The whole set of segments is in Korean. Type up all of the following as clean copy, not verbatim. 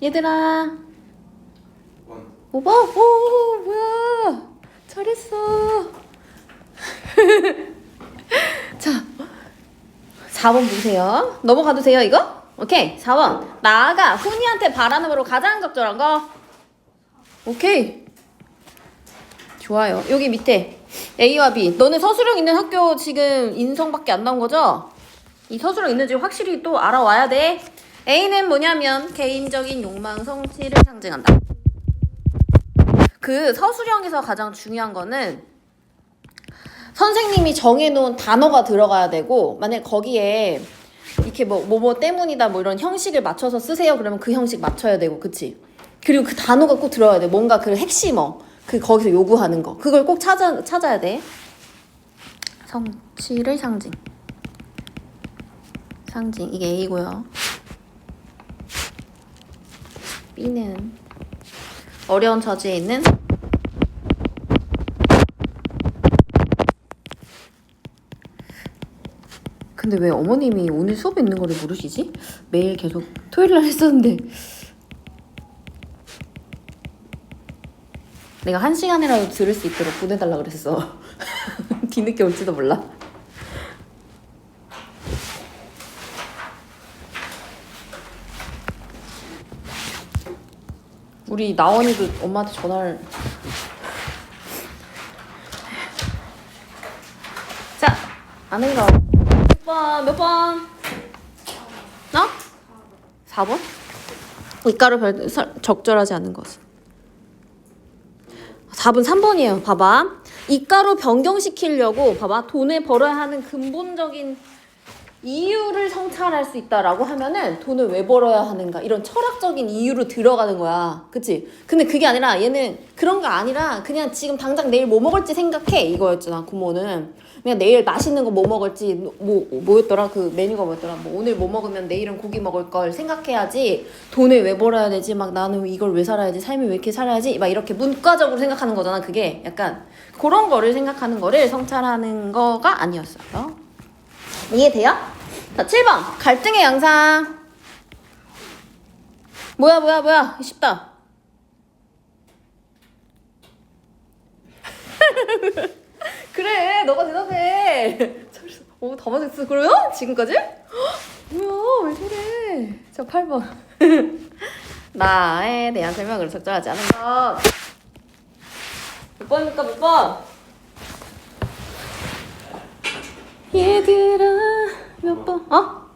얘들아. 원. 오빠? 오, 뭐야. 잘했어. 자, 4번 보세요. 넘어가도 돼요, 이거? 오케이. 4번. 나아가 훈이한테 바라는 바로 가장 적절한 거. 오케이. 좋아요. 여기 밑에 A와 B. 너네 서술형 있는 학교 지금 인성밖에 안 나온 거죠? 이 서술형 있는지 확실히 또 알아와야 돼. A는 뭐냐면 개인적인 욕망 성취를 상징한다. 그 서술형에서 가장 중요한 거는 선생님이 정해놓은 단어가 들어가야 되고, 만약 거기에 이렇게 뭐 때문이다 뭐 이런 형식을 맞춰서 쓰세요 그러면 그 형식 맞춰야 되고, 그치? 그리고 그 단어가 꼭 들어야 돼. 뭔가 그 핵심어, 그 거기서 요구하는 거, 그걸 꼭 찾아야 돼. 성취를 상징 이게 A고요. B는 어려운 처지에 있는 근데 왜 어머님이 오늘 수업에 있는 거를 모르시지? 매일 계속 토요일날 했었는데 내가 1시간이라도 들을 수 있도록 보내달라 그랬어. 뒤늦게 올지도 몰라. 우리 나원이도 엄마한테 전화를. 자, 아는가? 몇 번? 어? 4번? 이가로 적절하지 않은 것은 4번 3번이에요. 봐봐. 이가로 변경시키려고 봐봐. 돈을 벌어야 하는 근본적인 이유를 성찰할 수 있다라고 하면은 돈을 왜 벌어야 하는가 이런 철학적인 이유로 들어가는 거야. 그치? 근데 그게 아니라 얘는 그런 거 아니라 그냥 지금 당장 내일 뭐 먹을지 생각해 이거였잖아. 고모는 그냥 내일 맛있는 거 뭐 먹을지 뭐였더라? 그 메뉴가 뭐였더라? 뭐 오늘 뭐 먹으면 내일은 고기 먹을 걸 생각해야지 돈을 왜 벌어야 되지? 막 나는 이걸 왜 살아야지? 삶이 왜 이렇게 살아야지? 막 이렇게 문과적으로 생각하는 거잖아. 그게 약간 그런 거를 생각하는 거를 성찰하는 거가 아니었어요. 이해돼요? 자, 7번. 갈등의 양상. 뭐야. 쉽다. 그래, 너가 대답해. 오, 다 맞았어. 그래요? 지금까지? 뭐야, 왜 저래. 자, 8번. 나에 대한 설명을 적절하지 않은 것. 몇 번입니까, 몇 번? 얘들아, 몇 번? 어?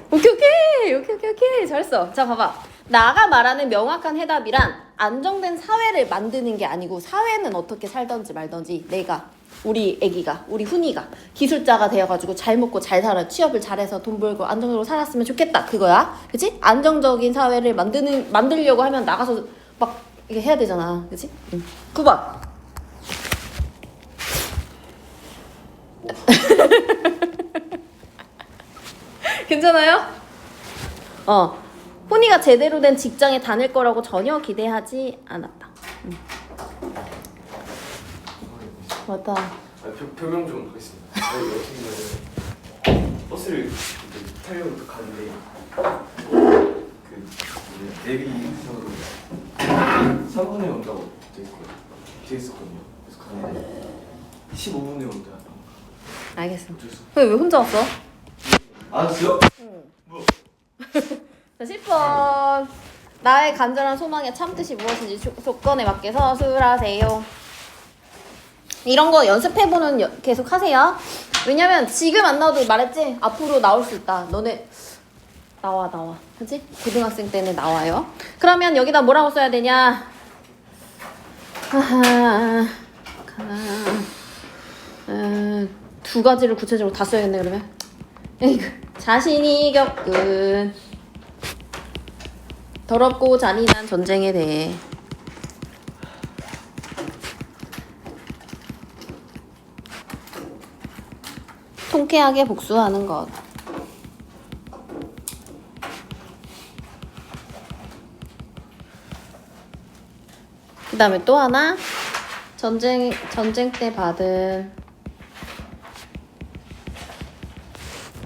오케이. 잘했어. 자, 봐봐. 나가 말하는 명확한 해답이란 안정된 사회를 만드는 게 아니고 사회는 어떻게 살던지 말던지 내가, 우리 애기가, 우리 훈이가 기술자가 되어가지고 잘 먹고 잘 살아, 취업을 잘해서 돈 벌고 안정적으로 살았으면 좋겠다. 그거야. 그치? 안정적인 사회를 만들려고 하면 나가서 막 이게 해야 되잖아. 그치? 9번. 괜찮아요? 훈이가 제대로 된 직장에 다닐 거라고 전혀 기대하지 않았다. 맞다. 변명 좀 하겠습니다. 어떻게 버스를 타려고 가는데 그 대리석으로 3분에 온다고 돼 있었거든요. 그래서 가는데 15분에 온다. 알겠어. 왜 혼자 왔어? 알았어요? 응. 뭐? 자, 10번. 나의 간절한 소망에 참듯이 무엇인지 조건에 맞게 서술하세요. 이런 거 연습해보는 계속 하세요. 왜냐면 지금 안 나와도 말했지? 앞으로 나올 수 있다. 너네 나와. 그치? 고등학생 때는 나와요. 그러면 여기다 뭐라고 써야 되냐? 두 가지를 구체적으로 다 써야겠네 그러면. 자신이 겪은 더럽고 잔인한 전쟁에 대해 통쾌하게 복수하는 것. 그 다음에 또 하나, 전쟁 때 받은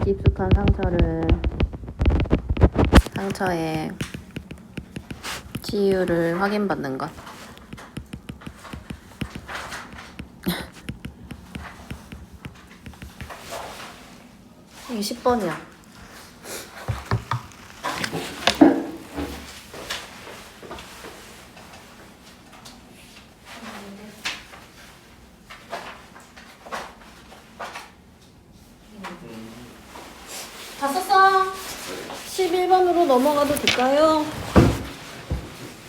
깊숙한 상처에 지유를 확인받는 것. 이게 10번이야. 다 썼어. 11번으로 넘어가도 될까요?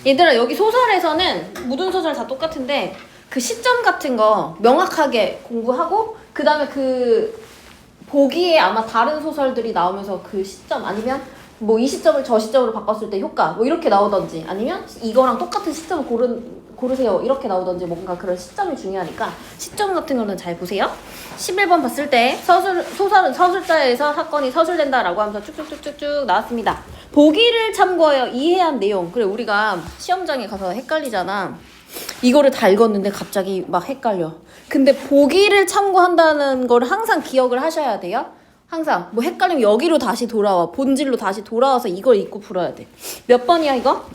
얘들아, 여기 소설에서는 모든 소설 다 똑같은데 그 시점 같은 거 명확하게 공부하고 그 다음에 그 보기에 아마 다른 소설들이 나오면서 그 시점 아니면 뭐 이 시점을 저 시점으로 바꿨을 때 효과 뭐 이렇게 나오던지 아니면 이거랑 똑같은 시점을 고르세요 이렇게 나오던지 뭔가 그런 시점이 중요하니까 시점 같은 거는 잘 보세요. 11번 봤을 때 소설은 서술자에서 사건이 서술된다라고 하면서 쭉쭉쭉쭉쭉 나왔습니다. 보기를 참고하여 이해한 내용. 그래, 우리가 시험장에 가서 헷갈리잖아. 이거를 다 읽었는데 갑자기 막 헷갈려. 근데 보기를 참고한다는 걸 항상 기억을 하셔야 돼요. 항상 뭐 헷갈리면 여기로 다시 돌아와. 본질로 다시 돌아와서 이걸 읽고 풀어야 돼. 몇 번이야 이거?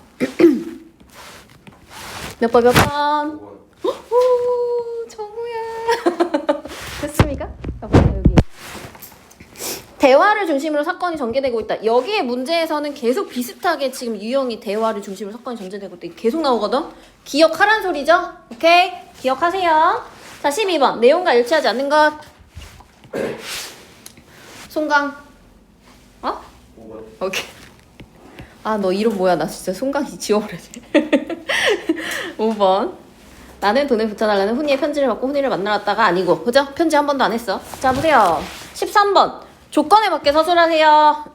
몇 번? 5번. 오, 정우야. 됐습니까? 봐봐요, 여기. 대화를 중심으로 사건이 전개되고 있다. 여기에 문제에서는 계속 비슷하게 지금 유형이 대화를 중심으로 사건이 전개되고 있다. 계속 나오거든? 기억하란 소리죠? 오케이? 기억하세요. 자, 12번. 내용과 일치하지 않는 것. 송강. 어? 5번. 오케이. 아, 너 이름 뭐야? 나 진짜 송강이 지워버려야지. 5번. 나는 돈을 붙여달라는 훈이의 편지를 받고 훈이를 만나러 왔다가 아니고. 그죠? 편지 한 번도 안 했어. 자, 보세요. 13번. 조건에 맞게 서술하세요.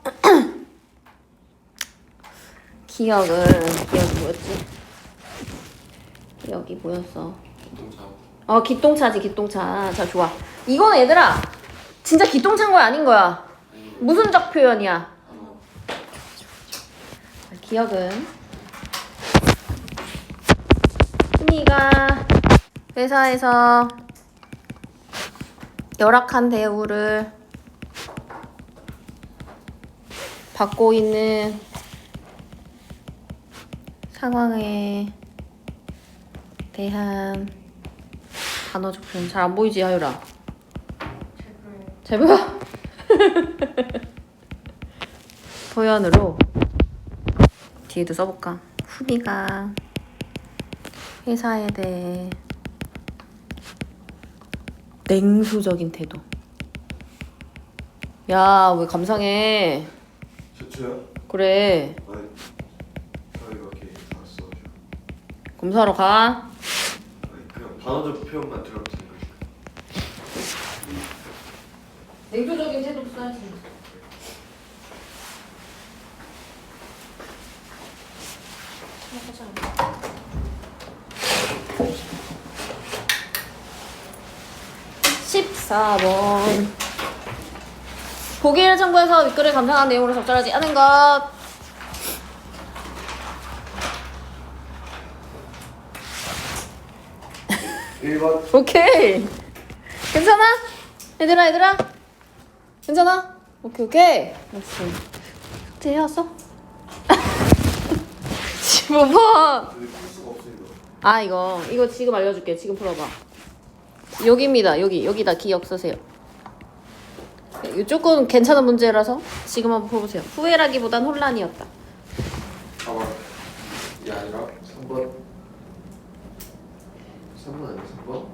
기억이 뭐였지? 기억이 뭐였어? 기동차. 기똥차지, 기똥차. 자, 좋아. 이거는 얘들아, 진짜 기똥차인 거야, 아닌 거야? 무슨적 표현이야? 기억은 훈이가 회사에서 열악한 대우를 받고 있는 상황에 대한 단어적 표현. 잘 안 보이지, 하율아? 잘 보여? 표현으로 뒤에도 써볼까? 훈이가 회사에 대해 냉소적인 태도. 야, 왜 감상해? 셔츠야? 그래. 아니, 저희가 이렇게 나왔어. 검사하러 가. 아니, 그냥 단어적 표현만 들어도 되는 거지. 냉소적인 태도 써야지. (14번) 보기를 참고해서 윗글을 감상한 내용으로 적절하지 않은 것. 오케이. 괜찮아? 얘들아? 괜찮아? 오케이. 알았어. 되었어? 15번. 근데 풀 수가 없어 이거. 아, 이거 지금 알려줄게. 지금 풀어봐. 여기입니다. 여기다 기억 쓰세요. 조금 괜찮은 문제라서 지금 한번 풀어보세요. 후회라기보단 혼란이었다. 봐봐. 이게 아니라 3번. 3번 아니야 3번?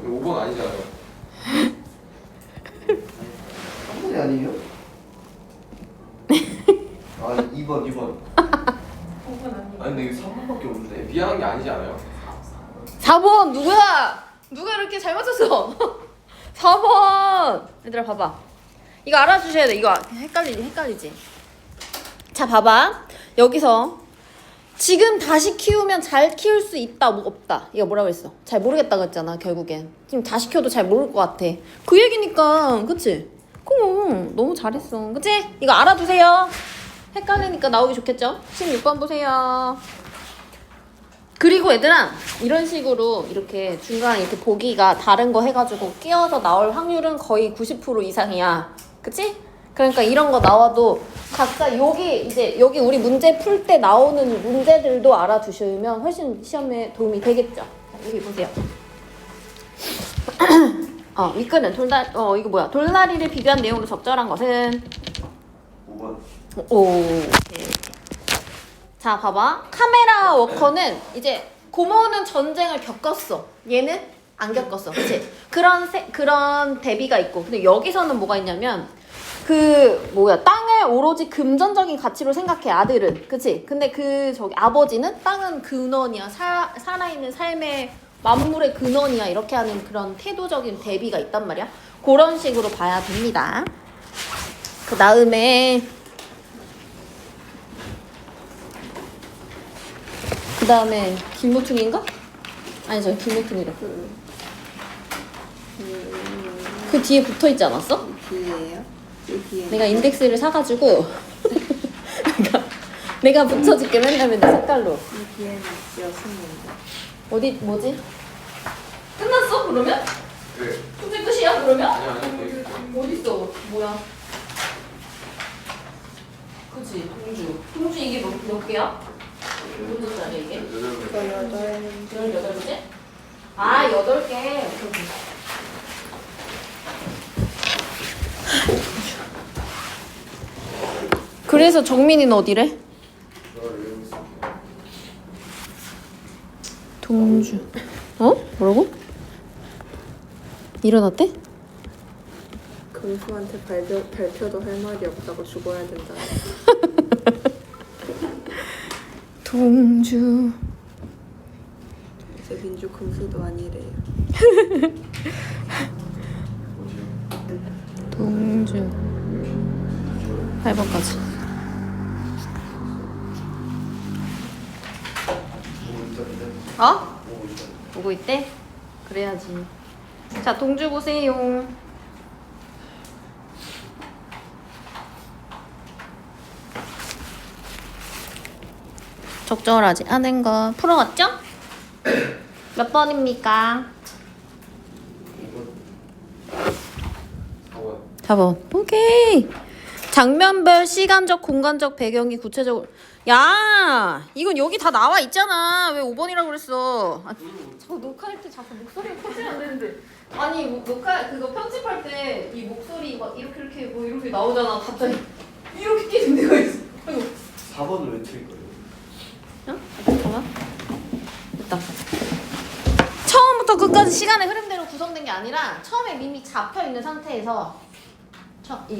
5번 아니잖아요. 3번이 아니에요? 아 2번. 아니 근데 이게 3번밖에 없는데 미안한 게 아니지 않아요? 4번 누구야? 누가 이렇게 잘 맞췄어? 4번. 얘들아 봐봐. 이거 알아주셔야 돼. 이거 헷갈리지? 자, 봐봐. 여기서 지금 다시 키우면 잘 키울 수 있다, 뭐 없다. 이거 뭐라고 했어? 잘 모르겠다고 했잖아, 결국엔. 지금 다시 키워도 잘 모를 것 같아. 그 얘기니까, 그치? 그럼 너무 잘했어. 그치? 이거 알아두세요. 헷갈리니까 나오기 좋겠죠? 16번 보세요. 그리고 얘들아, 이런 식으로 이렇게 중간에 이렇게 보기가 다른 거 해가지고 끼워서 나올 확률은 거의 90% 이상이야. 그치? 그러니까 이런 거 나와도 각자 여기 우리 문제 풀 때 나오는 문제들도 알아두시면 훨씬 시험에 도움이 되겠죠. 자, 여기 보세요. 윗글은 이거 뭐야? 돌다리를 비교한 내용으로 적절한 것은 5번. 오케이. 자, 봐봐. 카메라 워커는 이제 고모는 전쟁을 겪었어. 얘는 안 겪었어. 그치? 그런 대비가 있고. 근데 여기서는 뭐가 있냐면 땅을 오로지 금전적인 가치로 생각해, 아들은. 그치? 근데 아버지는 땅은 근원이야. 살아있는 삶의 만물의 근원이야. 이렇게 하는 그런 태도적인 대비가 있단 말이야. 그런 식으로 봐야 됩니다. 그 다음에 길모퉁인가? 아니, 저 길모퉁이래. 그 뒤에 붙어있지 않았어? 뒤에요? 여기에. 내가 인덱스를 사가지고 내가 붙여줄게. 맨날 색깔로. 여기에는 여섯인데. 뭐지? 끝났어 그러면? 네. 숙제 끝이야 그러면? 아니. 어딨어? 뭐야? 그치, 동주 이게 몇 개야? 몇 문제짜리 이게? 저 18문제? 아, 8개. 그래서 정민이는 어디래? 동주. 뭐라고? 일어났대? 금수한테 발표도 할 말이 없다고 죽어야 된다. 동주. 이제 민주 금수도 아니래요. 동주. 8번까지. 오고 있대? 그래야지. 자, 동주 보세요. 적절하지 않은 거 풀어왔죠? 몇 번입니까? 4번. 오케이. 장면별 시간적, 공간적 배경이 구체적으로. 야, 이건 여기 다 나와 있잖아. 왜 5번이라고 그랬어? 저 녹화할 때 자꾸 목소리가 커지면 안 되는데. 아니, 그거 편집할 때 이 목소리 막 이렇게 나오잖아. 갑자기 이렇게 뛰는 데가 있어. 아이고. 4번을 왜 틀 거예요? 잠깐만. 됐다. 처음부터 끝까지 시간의 흐름대로 구성된 게 아니라 처음에 이미 잡혀 있는 상태에서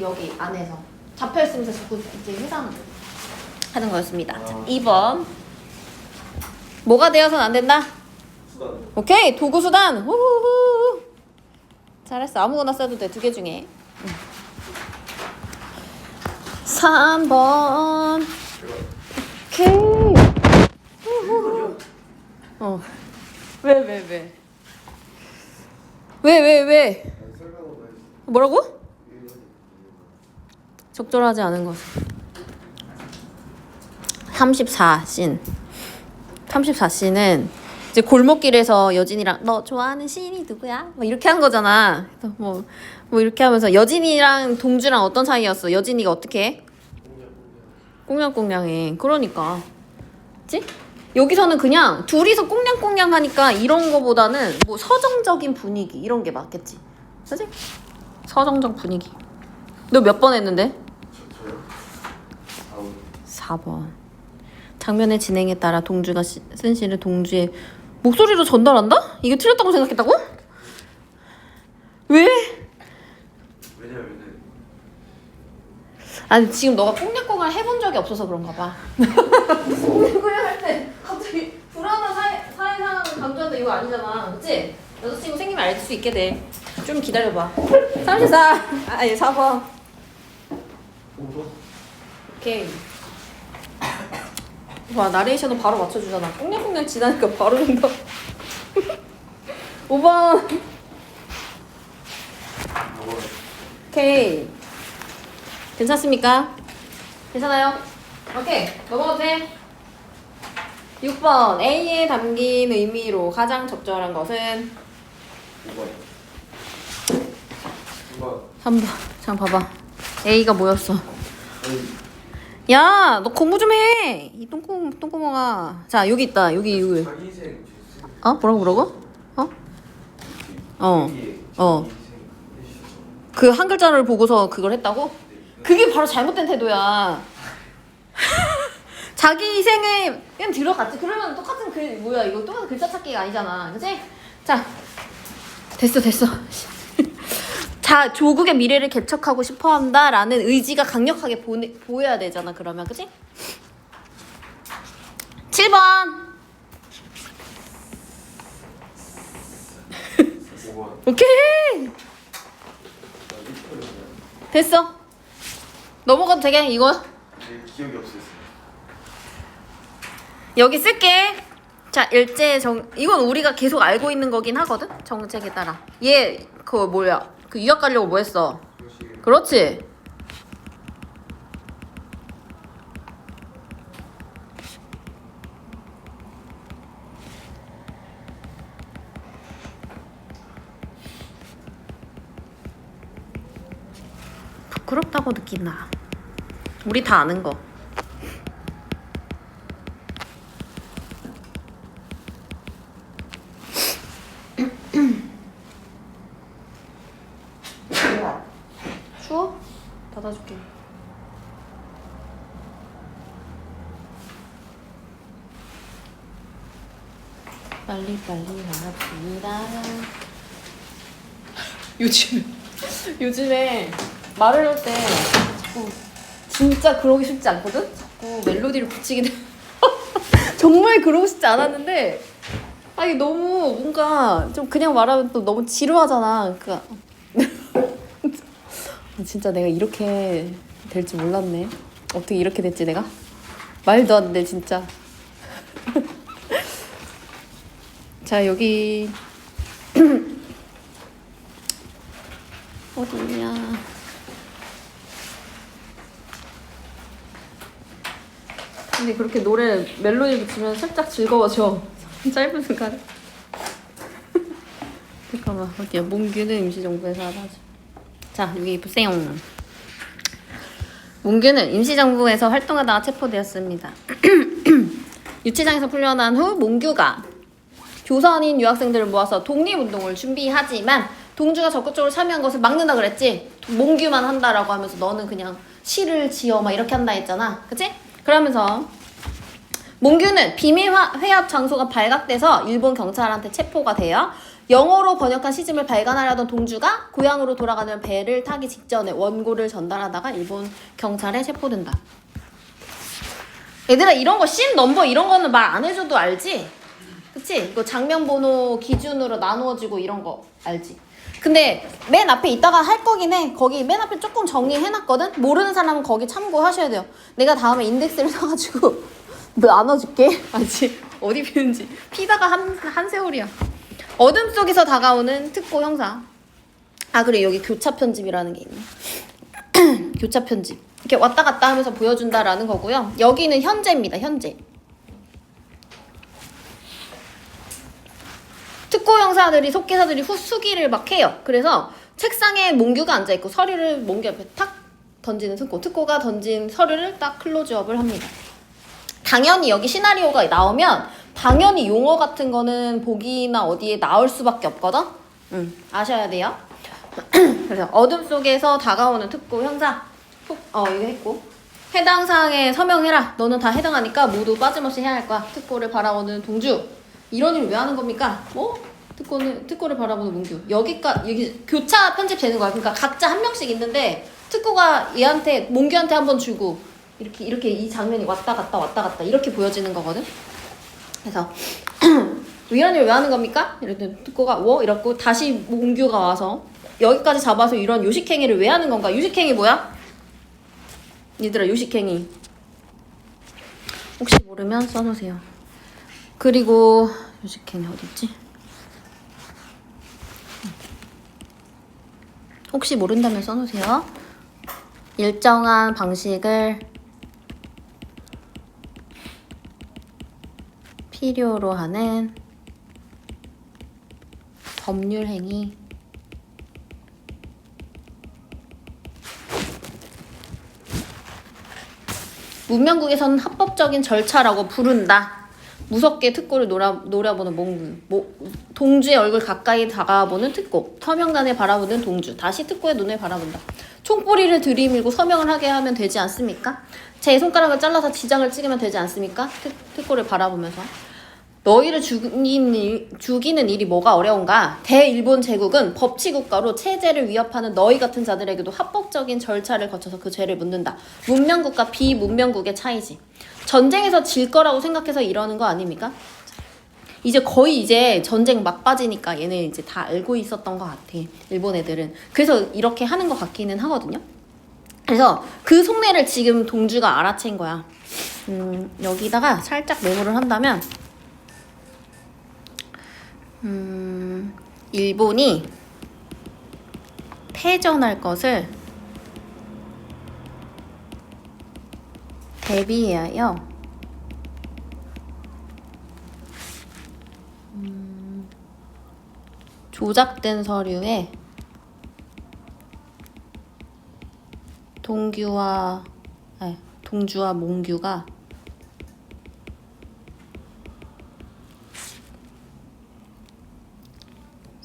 여기 안에서 잡혀 있으면서 자꾸 이제 해상하는 거였습니다. 자, 2번. 뭐가 되어서는 안 된다? 수단. 오케이, 도구 수단. 후후후. 잘했어. 아무거나 써도 돼. 2개 중에. 3번. 오케이. 왜? 뭐라고? 적절하지 않은 것은 34씬. 34씬은 이제 골목길에서 여진이랑 너 좋아하는 시인이 누구야? 뭐 이렇게 한 거잖아. 그래서 뭐 이렇게 하면서 여진이랑 동주랑 어떤 사이였어? 여진이가 어떻게 해? 꽁냥꽁냥해. 그러니까. 그치? 여기서는 그냥 둘이서 꽁냥꽁냥 하니까 이런 거보다는 뭐 서정적인 분위기 이런 게 맞겠지. 그치? 서정적 분위기. 너 몇 번 했는데? 저요? 4번. 장면의 진행에 따라 동주가 쓴 시를 동주의 목소리로 전달한다? 이게 틀렸다고 생각했다고? 왜? 왜냐면은 아니 지금 너가 꽁냥꽁냥 해본 적이 없어서 그런가 봐. 꽁냥꽁냥 할 때 갑자기 불안한 사회 상황을 강조한다 이거 아니잖아. 그치? 여자친구 생기면 알 수 있게 돼. 좀 기다려봐. 34. 4번. 5번? 오케이. 와, 나레이션은 바로 맞춰주잖아. 꽁냥꽁냥 지나니까 바로 된다. 5번. 5번. 오케이. 괜찮습니까? 괜찮아요? 오케이. 넘어가도 돼? 6번. A에 담긴 의미로 가장 적절한 것은 2번. 3번. 잠깐 봐봐. A가 뭐였어? 야, 너 공부 좀 해. 이 똥구멍아. 자, 여기 있다. 여기. 자기 인생 주스. 어? 뭐라고? 어. 어. 그 한 글자를 보고서 그걸 했다고? 그게 바로 잘못된 태도야. 자기 희생에 그냥 들어갔지. 그러면 똑같은 글 뭐야 이거 똑같은 글자 찾기가 아니잖아, 그치? 자, 됐어. 자, 조국의 미래를 개척하고 싶어한다라는 의지가 강력하게 보여야 되잖아. 그러면 그치? 7번. 5번. 오케이. 됐어. 넘어가도 되게 이거. 기억이 없었어. 여기 쓸게. 자, 일제 이건 우리가 계속 알고 있는 거긴 하거든. 정책에 따라. 얘 그거 뭐야? 그 유학 가려고 뭐 했어? 그렇지. 부끄럽다고 느낀다. 우리 다 아는 거. 추워? 닫아줄게. 빨리 나갑니다. 요즘에 말을 할 때 자꾸 진짜 그러기 쉽지 않거든? 자꾸 멜로디를 붙이게 돼. 정말 그러고 싶지 않았는데 아니 너무 뭔가 좀 그냥 말하면 또 너무 지루하잖아. 그러니까 진짜 내가 이렇게 될 줄 몰랐네. 어떻게 이렇게 됐지 내가? 말도 안 돼 진짜. 자, 여기 어디냐? 근데 그렇게 노래 멜로디 붙이면 살짝 즐거워져. 짧은 순간에. 잠깐만, 어디야? 몽규는 임시정부에서 하라지. 자, 여기 보세요. 몽규는 임시정부에서 활동하다가 체포되었습니다. 유치장에서 풀려난 후 몽규가 교선인 유학생들을 모아서 독립운동을 준비하지만 동주가 적극적으로 참여한 것을 막는다 그랬지. 몽규만 한다라고 하면서 너는 그냥 시를 지어 막 이렇게 한다 했잖아. 그치? 그러면서 몽규는 비밀 회합 장소가 발각돼서 일본 경찰한테 체포가 돼요. 영어로 번역한 시집을 발간하려던 동주가 고향으로 돌아가는 배를 타기 직전에 원고를 전달하다가 일본 경찰에 체포된다. 얘들아, 이런 거 씬 넘버 이런 거는 말 안 해줘도 알지? 그치? 이거 장면 번호 기준으로 나누어지고 이런 거 알지? 근데 맨 앞에 이따가 할 거긴 해. 거기 맨 앞에 조금 정리해놨거든? 모르는 사람은 거기 참고하셔야 돼요. 내가 다음에 인덱스를 사가지고 나눠줄게. 알지? 어디 피는지. 피다가 한 세월이야. 어둠 속에서 다가오는 특고 형사. 아, 그래, 여기 교차 편집이라는 게 있네. 교차 편집. 이렇게 왔다 갔다 하면서 보여준다라는 거고요. 여기는 현재입니다. 현재. 특고 형사들이 속기사들이 수기를 막 해요. 그래서 책상에 몽규가 앉아있고 서류를 몽규 옆에 탁 던지는 특고가 던진 서류를 딱 클로즈업을 합니다. 당연히 여기 시나리오가 나오면 당연히 용어 같은 거는 보기나 어디에 나올 수밖에 없거든? 아셔야 돼요. 그래서 어둠 속에서 다가오는 특고 형사. 이거 했고. 해당 사항에 서명해라. 너는 다 해당하니까 모두 빠짐없이 해야 할 거야. 특고를 바라보는 동주. 이런 일을 왜 하는 겁니까? 특고를 바라보는 몽규. 여기 교차 편집 되는 거야. 그러니까 각자 한 명씩 있는데 특고가 얘한테 몽규한테 한번 주고 이렇게 이 장면이 왔다 갔다 이렇게 보여지는 거거든. 그래서 이런 일을 왜 하는 겁니까? 이랬더니 특고가 이렇고 다시 몽규가 와서 여기까지 잡아서 이런 요식행위를 왜 하는 건가? 요식행위 뭐야? 얘들아, 요식행위 혹시 모르면 써놓으세요. 그리고 요식행위 어딨지? 혹시 모른다면 써놓으세요. 일정한 방식을 필요로 하는 법률 행위. 문명국에서는 합법적인 절차라고 부른다. 무섭게 특고를 노려보는 몽구. 동주의 얼굴 가까이 다가보는 특고. 서명단을 바라보는 동주. 다시 특고의 눈을 바라본다. 총뿌리를 들이밀고 서명을 하게 하면 되지 않습니까? 제 손가락을 잘라서 지장을 찍으면 되지 않습니까? 특고를 바라보면서. 너희를 죽이는 일이 뭐가 어려운가? 대일본 제국은 법치국가로 체제를 위협하는 너희 같은 자들에게도 합법적인 절차를 거쳐서 그 죄를 묻는다. 문명국과 비문명국의 차이지. 전쟁에서 질 거라고 생각해서 이러는 거 아닙니까? 이제 거의 이제 전쟁 막바지니까 얘네 이제 다 알고 있었던 것 같아. 일본 애들은. 그래서 이렇게 하는 것 같기는 하거든요. 그래서 그 속내를 지금 동주가 알아챈 거야. 여기다가 살짝 메모를 한다면 일본이 패전할 것을 대비하여 조작된 서류에 동주와 몽규가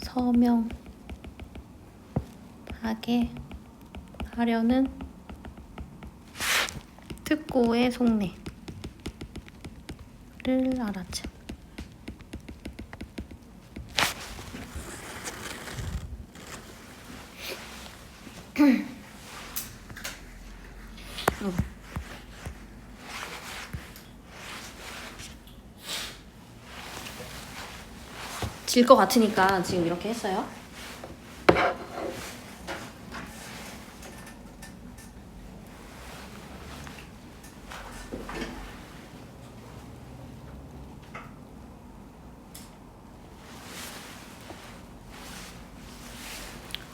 서명하게 하려는 특고의 속내를 알아채. 질 것 같으니까 지금 이렇게 했어요.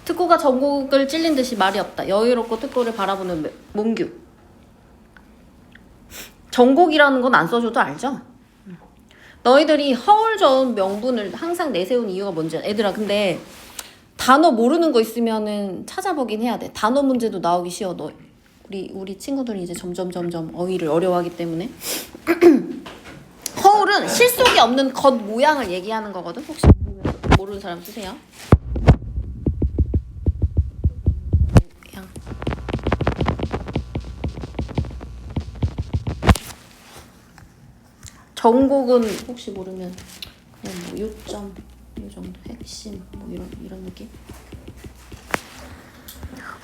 특고가 전곡을 찔린 듯이 말이 없다. 여유롭고 특고를 바라보는 몽규. 전곡이라는 건 안 써줘도 알죠? 너희들이 허울 저은 명분을 항상 내세운 이유가 뭔지. 애들아, 근데 단어 모르는 거 있으면은 찾아보긴 해야 돼. 단어 문제도 나오기 쉬워. 우리 친구들이 이제 점점 어휘를 어려워하기 때문에. 허울은 실속이 없는 겉 모양을 얘기하는 거거든. 혹시 모르는 사람 쓰세요. 전곡은 혹시 모르면 그냥 뭐 요점, 요 정도 핵심 뭐 이런 느낌.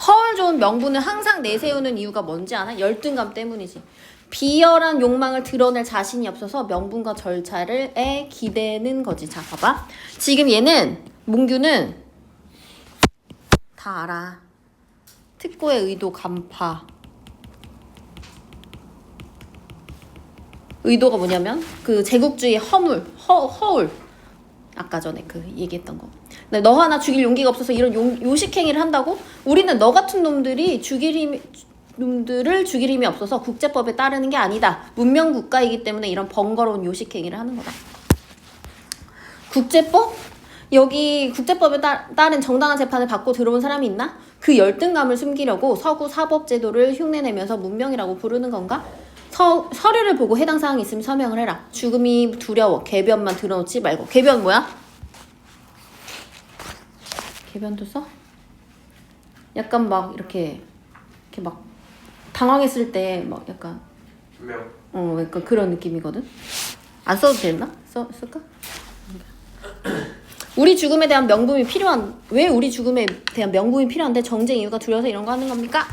허울 좋은 명분을 항상 내세우는 이유가 뭔지 아나? 열등감 때문이지. 비열한 욕망을 드러낼 자신이 없어서 명분과 절차를 기대는 거지. 자, 봐봐. 지금 얘는 몽규는 다 알아. 특고의 의도 간파. 의도가 뭐냐면 그 제국주의 허울 아까 전에 그 얘기했던 거. 근데 너 하나 죽일 용기가 없어서 이런 요식행위를 한다고? 우리는 너 같은 놈들을 죽일 힘이 없어서 국제법에 따르는 게 아니다. 문명국가이기 때문에 이런 번거로운 요식행위를 하는 거다. 국제법? 여기 국제법에 따른 정당한 재판을 받고 들어온 사람이 있나? 그 열등감을 숨기려고 서구 사법제도를 흉내내면서 문명이라고 부르는 건가? 서류를 보고 해당 사항이 있으면 서명을 해라. 죽음이 두려워. 궤변만 들어놓지 말고. 궤변 뭐야? 궤변도 써? 약간 막 이렇게 막 당황했을 때 막 약간 약간 그런 느낌이거든. 안 써도 됐나? 쓸까? 우리 죽음에 대한 명분이 왜 우리 죽음에 대한 명분이 필요한데 정쟁 이유가 두려워서 이런 거 하는 겁니까?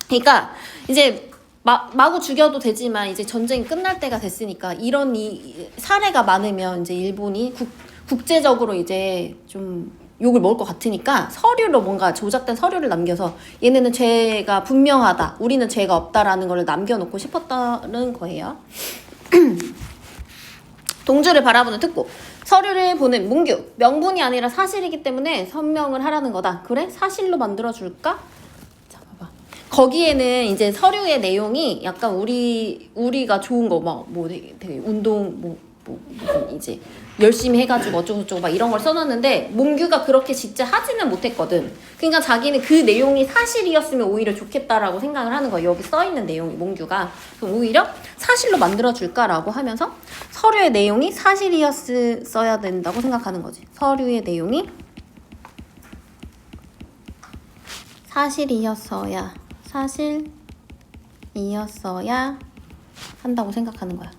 그러니까 이제 마구 죽여도 되지만 이제 전쟁이 끝날 때가 됐으니까 이런 사례가 많으면 이제 일본이 국제적으로 이제 좀 욕을 먹을 것 같으니까 서류로 뭔가 조작된 서류를 남겨서 얘네는 죄가 분명하다, 우리는 죄가 없다라는 걸 남겨놓고 싶었다는 거예요. 동주를 바라보는 특고. 서류를 보는 몽규. 명분이 아니라 사실이기 때문에 서명을 하라는 거다. 그래? 사실로 만들어줄까? 자, 봐봐. 거기에는 이제 서류의 내용이 약간 우리가 좋은 거, 막, 되게 운동, 무슨 이제 열심히 해가지고 어쩌고저쩌고 막 이런 걸 써놨는데 몽규가 그렇게 진짜 하지는 못했거든. 그러니까 자기는 그 내용이 사실이었으면 오히려 좋겠다라고 생각을 하는 거야. 여기 써있는 내용이 몽규가. 그럼 오히려 사실로 만들어줄까라고 하면서 서류의 내용이 사실이었어야 된다고 생각하는 거지. 서류의 내용이 사실이었어야 한다고 생각하는 거야.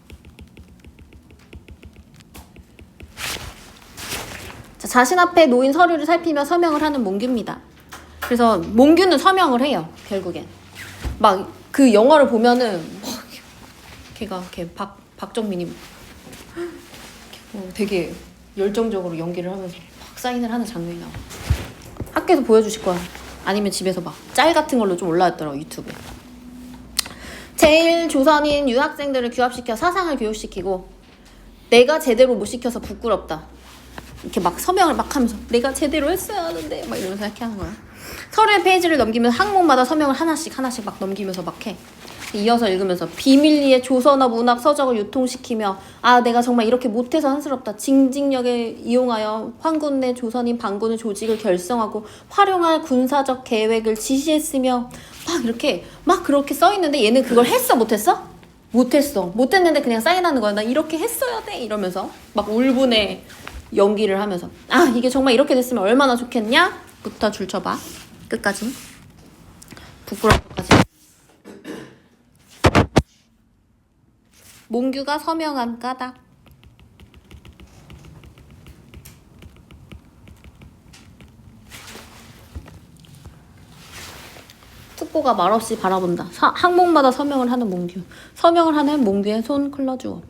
자, 자신 앞에 놓인 서류를 살피며 서명을 하는 몽규입니다. 그래서 몽규는 서명을 해요. 결국엔 막 그 영화를 보면은 걔 박정민이 되게 열정적으로 연기를 하면서 막 사인을 하는 장면이 나와. 학교에서 보여주실 거야. 아니면 집에서 막 짤 같은 걸로 좀 올라왔더라고 유튜브에. 제1조선인 유학생들을 규합시켜 사상을 교육시키고 내가 제대로 못 시켜서 부끄럽다. 이렇게 막 서명을 막 하면서 내가 제대로 했어야 하는데 막 이러면서 이렇게 하는 거야. 서류의 페이지를 넘기면 항목마다 서명을 하나씩 막 넘기면서 막 해. 이어서 읽으면서 비밀리에 조선어 문학 서적을 유통시키며 아 내가 정말 이렇게 못해서 한스럽다. 징징력에 이용하여 황군 내 조선인 반군의 조직을 결성하고 활용할 군사적 계획을 지시했으며 막 이렇게 막 그렇게 써있는데 얘는 그걸 했어 못했어? 못했는데 그냥 사인하는 거야. 나 이렇게 했어야 돼 이러면서 막 울분에 연기를 하면서 아 이게 정말 이렇게 됐으면 얼마나 좋겠냐? 부터 줄쳐봐 끝까지 부끄러워까지. 몽규가 서명한 까닭. 특보가 말없이 바라본다. 항목마다 서명을 하는 몽규. 서명을 하는 몽규의 손 클러주어.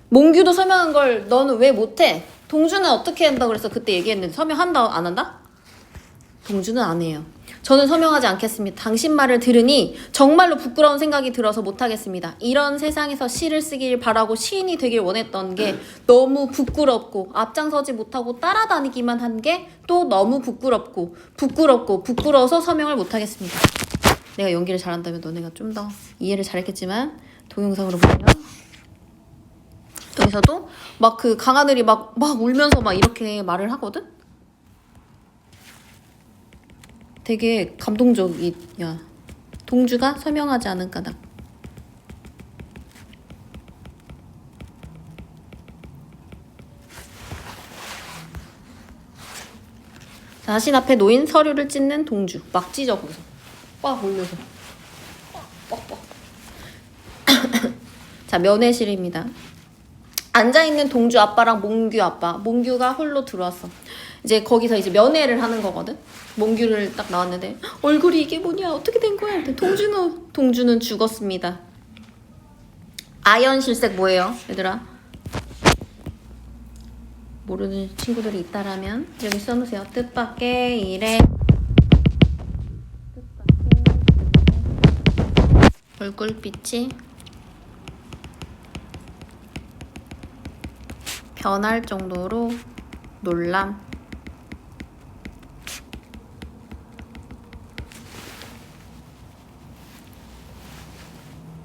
몽규도 서명한 걸 너는 왜 못해? 동주는 어떻게 한다고 그래서 그때 얘기했는데 서명한다 안 한다? 동주는 안 해요. 저는 서명하지 않겠습니다. 당신 말을 들으니 정말로 부끄러운 생각이 들어서 못하겠습니다. 이런 세상에서 시를 쓰길 바라고 시인이 되길 원했던 게 너무 부끄럽고 앞장서지 못하고 따라다니기만 한 게 또 너무 부끄러워서 서명을 못하겠습니다. 내가 연기를 잘한다면 너네가 좀 더 이해를 잘했겠지만 동영상으로 보면 여기서도 막 그 강하늘이 막 울면서 막 이렇게 말을 하거든? 되게 감동적이야. 동주가 서명하지 않은 까닭. 자신 앞에 놓인 서류를 찢는 동주. 막 찢어 거기서. 빡 올려서. 빡. 자, 면회실입니다. 앉아있는 동주 아빠랑 몽규 아빠. 몽규가 홀로 들어왔어. 이제 거기서 이제 면회를 하는 거거든. 몽규를 딱 나왔는데 얼굴이 이게 뭐냐 어떻게 된 거야? 동주는 죽었습니다. 아연실색 뭐예요, 얘들아? 모르는 친구들이 있다라면 여기 써놓으세요. 뜻밖의 일에 얼굴빛이 변할 정도로 놀람.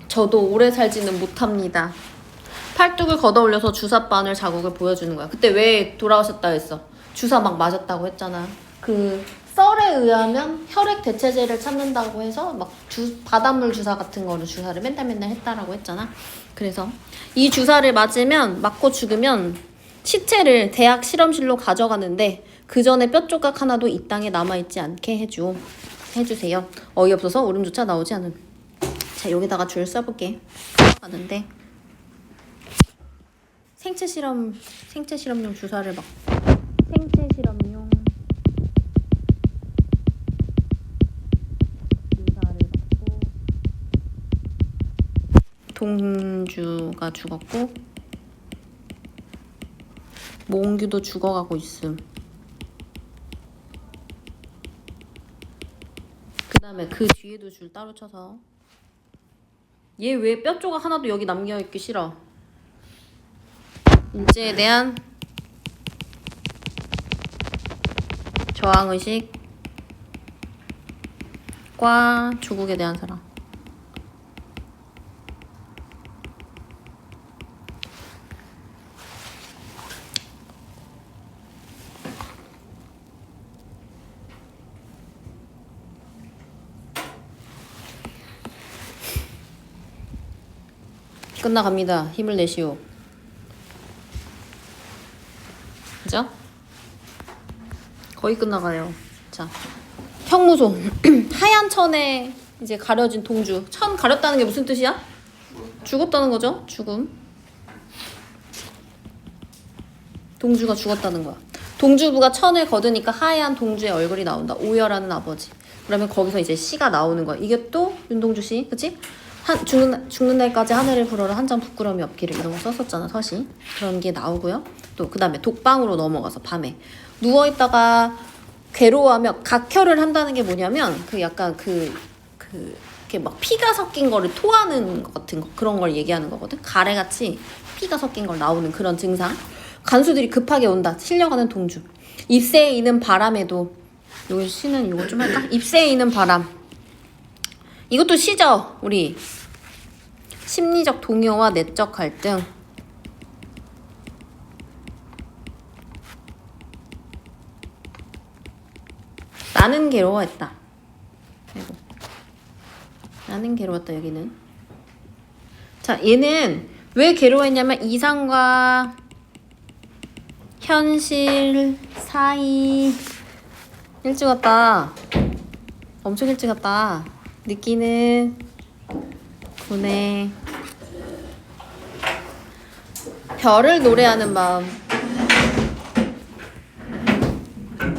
저도 오래 살지는 못합니다. 팔뚝을 걷어올려서 주사 바늘 자국을 보여주는 거야. 그때 왜 돌아오셨다 했어? 주사 막 맞았다고 했잖아. 그 썰에 의하면 혈액 대체제를 찾는다고 해서 막 바닷물 주사 같은 거를 주사를 맨날 했다라고 했잖아. 그래서 이 주사를 맞고 죽으면 시체를 대학 실험실로 가져가는데 그 전에 뼈 조각 하나도 이 땅에 남아있지 않게 해주세요. 어이없어서 울음조차 나오지 않은. 자, 여기다가 줄 써볼게. 가는데 생체 실험용 주사를 막 생체 실험용 주사를 받고 동주가 죽었고 몽규도 죽어가고 있음. 그 다음에 그 뒤에도 줄 따로 쳐서 얘 왜 뼈 조각 하나도 여기 남겨있기 싫어. 인재에 대한 저항의식과 조국에 대한 사랑. 끝나갑니다. 힘을 내시오. 그죠? 거의 끝나가요. 자, 형무소. 하얀 천에 이제 가려진 동주. 천 가렸다는 게 무슨 뜻이야? 죽었다는 거죠? 죽음. 동주가 죽었다는 거야. 동주부가 천을 거두니까 하얀 동주의 얼굴이 나온다. 오열하는 아버지. 그러면 거기서 이제 시가 나오는 거야. 이게 또 윤동주 시, 그치? 죽는 날까지 하늘을 불어라 한 점 부끄러움이 없기를 이런 거 썼었잖아, 서시. 그런 게 나오고요. 또 그 다음에 독방으로 넘어가서 밤에 누워있다가 괴로워하며 각혈을 한다는 게 뭐냐면 그 약간 이렇게 막 피가 섞인 거를 토하는 것 같은 거, 그런 걸 얘기하는 거거든. 가래같이 피가 섞인 걸 나오는 그런 증상. 간수들이 급하게 온다. 실려가는 동주. 잎새에 이는 바람에도, 요 시는 이거 좀 할까? 잎새에 이는 바람. 이것도 시죠, 우리. 심리적 동요와 내적 갈등. 나는 괴로워했다. 아이고. 나는 괴로웠다, 여기는. 자, 얘는 왜 괴로워했냐면 이상과 현실 사이. 일찍 왔다. 엄청 일찍 왔다. 느끼는 분해. 별을 노래하는 마음.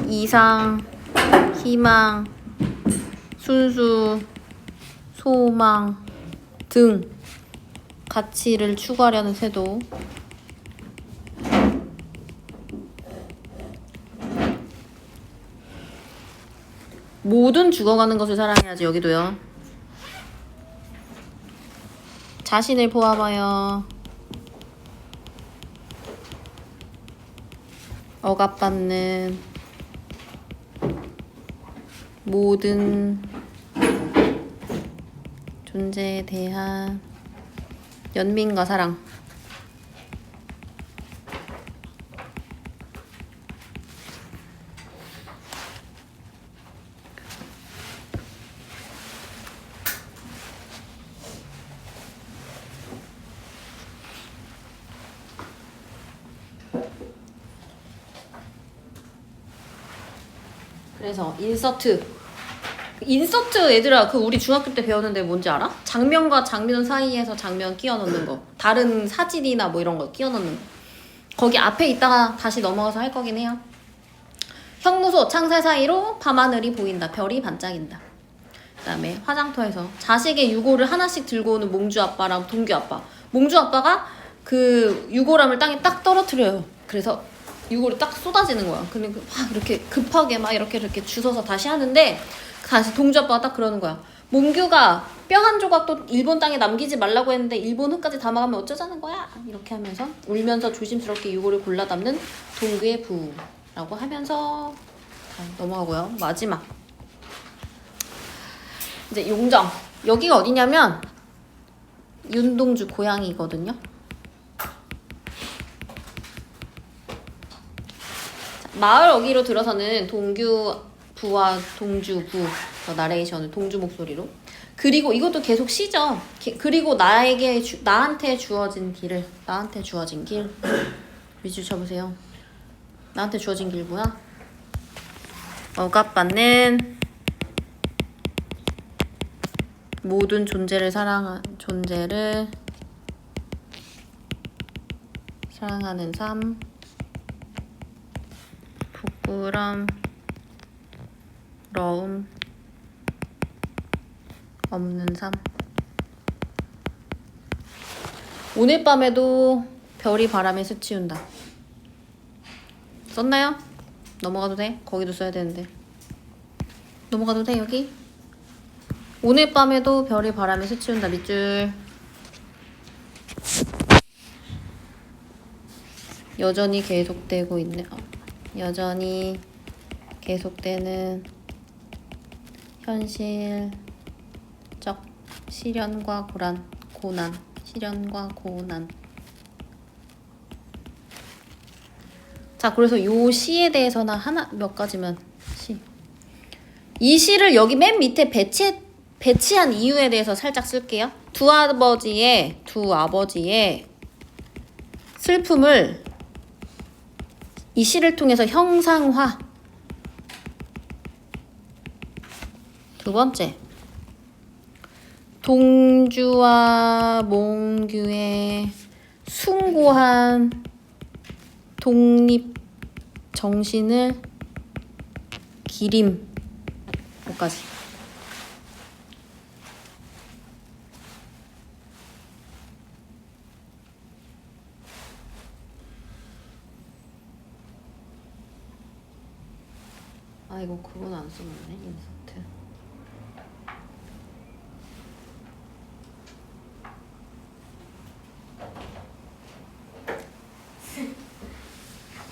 이상, 희망, 순수, 소망 등 가치를 추구하려는 태도. 모든 죽어가는 것을 사랑해야지. 여기도요. 자신을 포함하여 억압받는 모든 존재에 대한 연민과 사랑. 그래서 인서트 얘들아, 그 우리 중학교 때 배웠는데 뭔지 알아? 장면과 장면 사이에서 장면 끼워 넣는 거. 다른 사진이나 뭐 이런 거 끼워 넣는 거. 거기 앞에 있다가 다시 넘어가서 할 거긴 해요. 형무소 창살 사이로 밤하늘이 보인다. 별이 반짝인다. 그 다음에 화장터에서 자식의 유골을 하나씩 들고 오는 몽주 아빠랑 동규 아빠. 몽주 아빠가 그 유골함을 땅에 딱 떨어뜨려요. 그래서 유골이 딱 쏟아지는 거야. 근데 막 이렇게 급하게 막 이렇게 주워서 다시 하는데 다시 동주 아빠가 딱 그러는 거야. 몽규가 뼈 한 조각도 일본 땅에 남기지 말라고 했는데 일본 흙까지 담아가면 어쩌자는 거야? 이렇게 하면서 울면서 조심스럽게 유골을 골라 담는 동규의 부라고 하면서 넘어가고요. 마지막 이제 용정. 여기가 어디냐면 윤동주 고향이거든요. 마을 어기로 들어서는 동규 부와 동주 부 나레이션을 동주 목소리로. 그리고 이것도 계속 시죠. 그리고 나한테 주어진 길. 위주 쳐보세요. 나한테 주어진 길 뭐야? 억압받는 모든 존재를 사랑하는 삶. 부끄러움 없는 삶. 오늘 밤에도 별이 바람에 스치운다. 썼나요? 넘어가도 돼? 거기도 써야 되는데. 넘어가도 돼, 여기? 오늘 밤에도 별이 바람에 스치운다. 밑줄. 여전히 계속되고 있네. 여전히 계속되는 현실적 시련과 고난. 자, 그래서 요 시에 대해서는 몇 가지만 이 시를 여기 맨 밑에 배치한 이유에 대해서 살짝 쓸게요. 두 아버지의 슬픔을 이 시를 통해서 형상화. 두 번째, 동주와 몽규의 숭고한 독립 정신을 기림. 여기까지. 아 이거 그건 안 써놨네 인서트.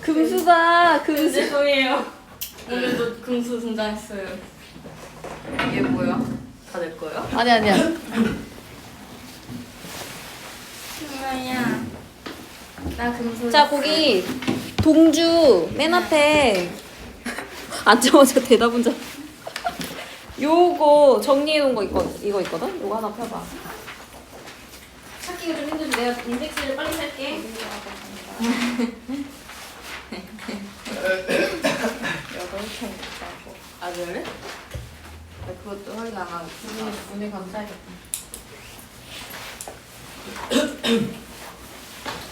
금수다 금수. 죄송해요. 오늘도 금수 등장했어요. 이게 뭐야? 다 내 거야? 아니야. 승아야. 나 금수. 자 거기 동주 맨 앞에 앉자마자 대답은 자. 요거 정리해놓은 거 이거 있거든? 요거 하나 펴봐. 찾기가 좀 힘들지. 내가 인덱스를 빨리 살게. 8통 있다고. 아 그래? 나 그것도 확인 안 하고. 문에 감사해야겠다.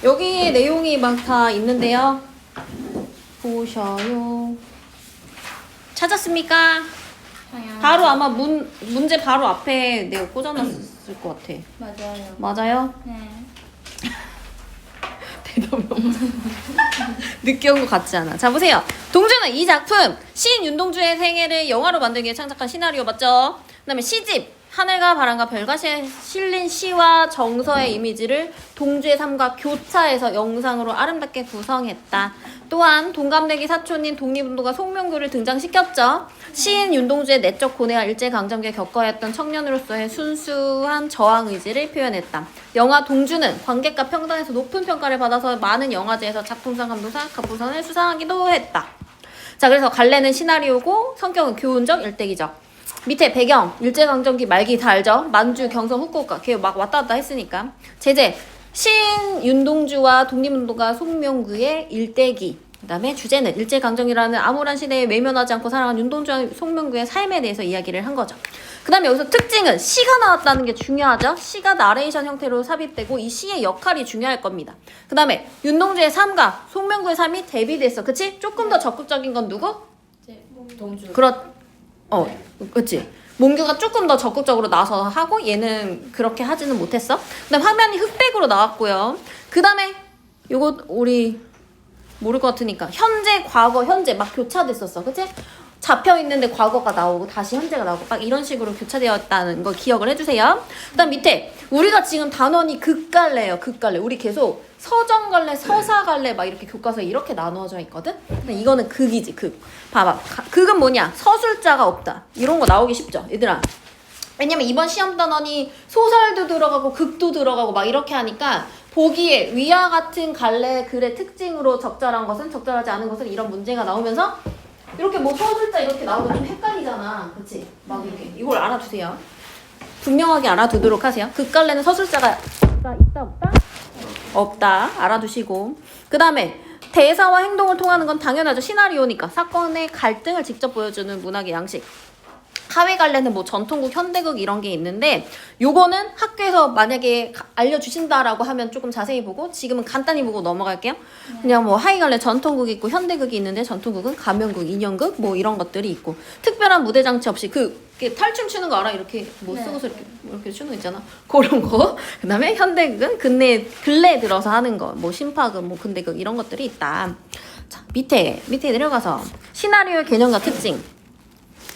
여기 내용이 막 다 있는데요. 보셔요. 찾았습니까? 바로 아마 문제 바로 앞에 내가 꽂아놨을 것 같아. 맞아요. 맞아요? 네. 대답이 없어. 늦게 온 것 같지 않아. 자 보세요. 동주는 이 작품 시인 윤동주의 생애를 영화로 만들기 위해 창작한 시나리오 맞죠? 그 다음에 시집 하늘과 바람과 별과 시에 실린 시와 정서의 이미지를 동주의 삶과 교차해서 영상으로 아름답게 구성했다. 또한 동갑내기 사촌인 독립운동가 송명규를 등장시켰죠. 시인 윤동주의 내적 고뇌와 일제강점기에 겪어야 했던 청년으로서의 순수한 저항 의지를 표현했다. 영화 동주는 관객과 평단에서 높은 평가를 받아서 많은 영화제에서 작품상, 감독상, 갑부상을 수상하기도 했다. 자, 그래서 갈래는 시나리오고 성격은 교훈적, 일대기적. 밑에 배경, 일제강점기 말기 다 알죠? 만주, 경성, 후쿠오카 걔 막 왔다 갔다 했으니까. 제재, 시인 윤동주와 독립운동가 송명규의 일대기. 그 다음에 주제는 일제강점기라는 암울한 시대에 외면하지 않고 살아간 윤동주와 송명규의 삶에 대해서 이야기를 한 거죠. 그 다음에 여기서 특징은 시가 나왔다는 게 중요하죠. 시가 나레이션 형태로 삽입되고 이 시의 역할이 중요할 겁니다. 그 다음에 윤동주의 삶과 송명규의 삶이 대비됐어. 그치? 조금 더 적극적인 건 누구? 동주. 그치. 몽규가 조금 더 적극적으로 나서 하고 얘는 그렇게 하지는 못했어. 그 다음 화면이 흑백으로 나왔고요. 그 다음에 요거 우리 모를 것 같으니까 현재, 과거, 현재 막 교차됐었어. 그치? 잡혀있는데 과거가 나오고 다시 현재가 나오고 막 이런 식으로 교차되었다는 거 기억을 해주세요. 그 다음 밑에 우리가 지금 단원이 극갈래예요. 극갈래. 우리 계속 서정갈래, 서사갈래 막 이렇게 교과서에 이렇게 나누어져 있거든? 근데 이거는 극이지, 극. 봐봐. 극은 뭐냐? 서술자가 없다. 이런 거 나오기 쉽죠? 얘들아. 왜냐면 이번 시험 단원이 소설도 들어가고 극도 들어가고 막 이렇게 하니까 보기에 위와 같은 갈래 글의 특징으로 적절한 것은 적절하지 않은 것은 이런 문제가 나오면서 이렇게 뭐 서술자 이렇게 나오면 좀 헷갈리잖아. 그치? 막 이렇게. 이걸 알아두세요. 분명하게 알아두도록 하세요. 극갈래는 서술자가 있다 없다? 없다. 알아두시고. 그 다음에 대사와 행동을 통하는 건 당연하죠. 시나리오니까. 사건의 갈등을 직접 보여주는 문학의 양식. 하회갈래는 뭐 전통극, 현대극 이런 게 있는데 요거는 학교에서 만약에 알려주신다라고 하면 조금 자세히 보고 지금은 간단히 보고 넘어갈게요. 그냥 뭐 하회갈래 전통극이 있고 현대극이 있는데 전통극은 가면극, 인형극 뭐 이런 것들이 있고 특별한 무대 장치 없이 이렇게 탈춤 추는 거 알아? 이렇게 뭐 쓰고서 이렇게 추는 거 있잖아. 그런 거. 그 다음에 현대극은 근래에 들어서 하는 거. 뭐 심파극, 뭐 근대극 이런 것들이 있다. 자, 밑에 내려가서 시나리오의 개념과 특징.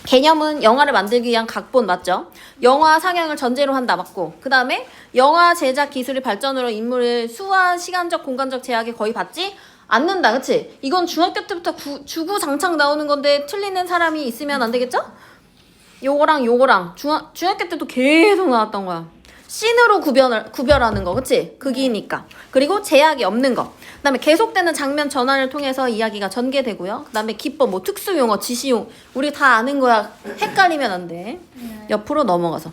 개념은 영화를 만들기 위한 각본 맞죠? 영화 상영을 전제로 한다 맞고 그 다음에 영화 제작 기술의 발전으로 인물을 수완 시간적 공간적 제약에 거의 받지 않는다 그치? 이건 중학교 때부터 주구장창 나오는 건데 틀리는 사람이 있으면 안 되겠죠? 요거랑 중학교 때도 계속 나왔던 거야. 씬으로 구별하는 거 그치? 극이니까. 그리고 제약이 없는 거. 그 다음에 계속되는 장면 전환을 통해서 이야기가 전개되고요. 그 다음에 기법, 뭐 특수용어, 지시용 우리 다 아는 거야. 헷갈리면 안 돼. 옆으로 넘어가서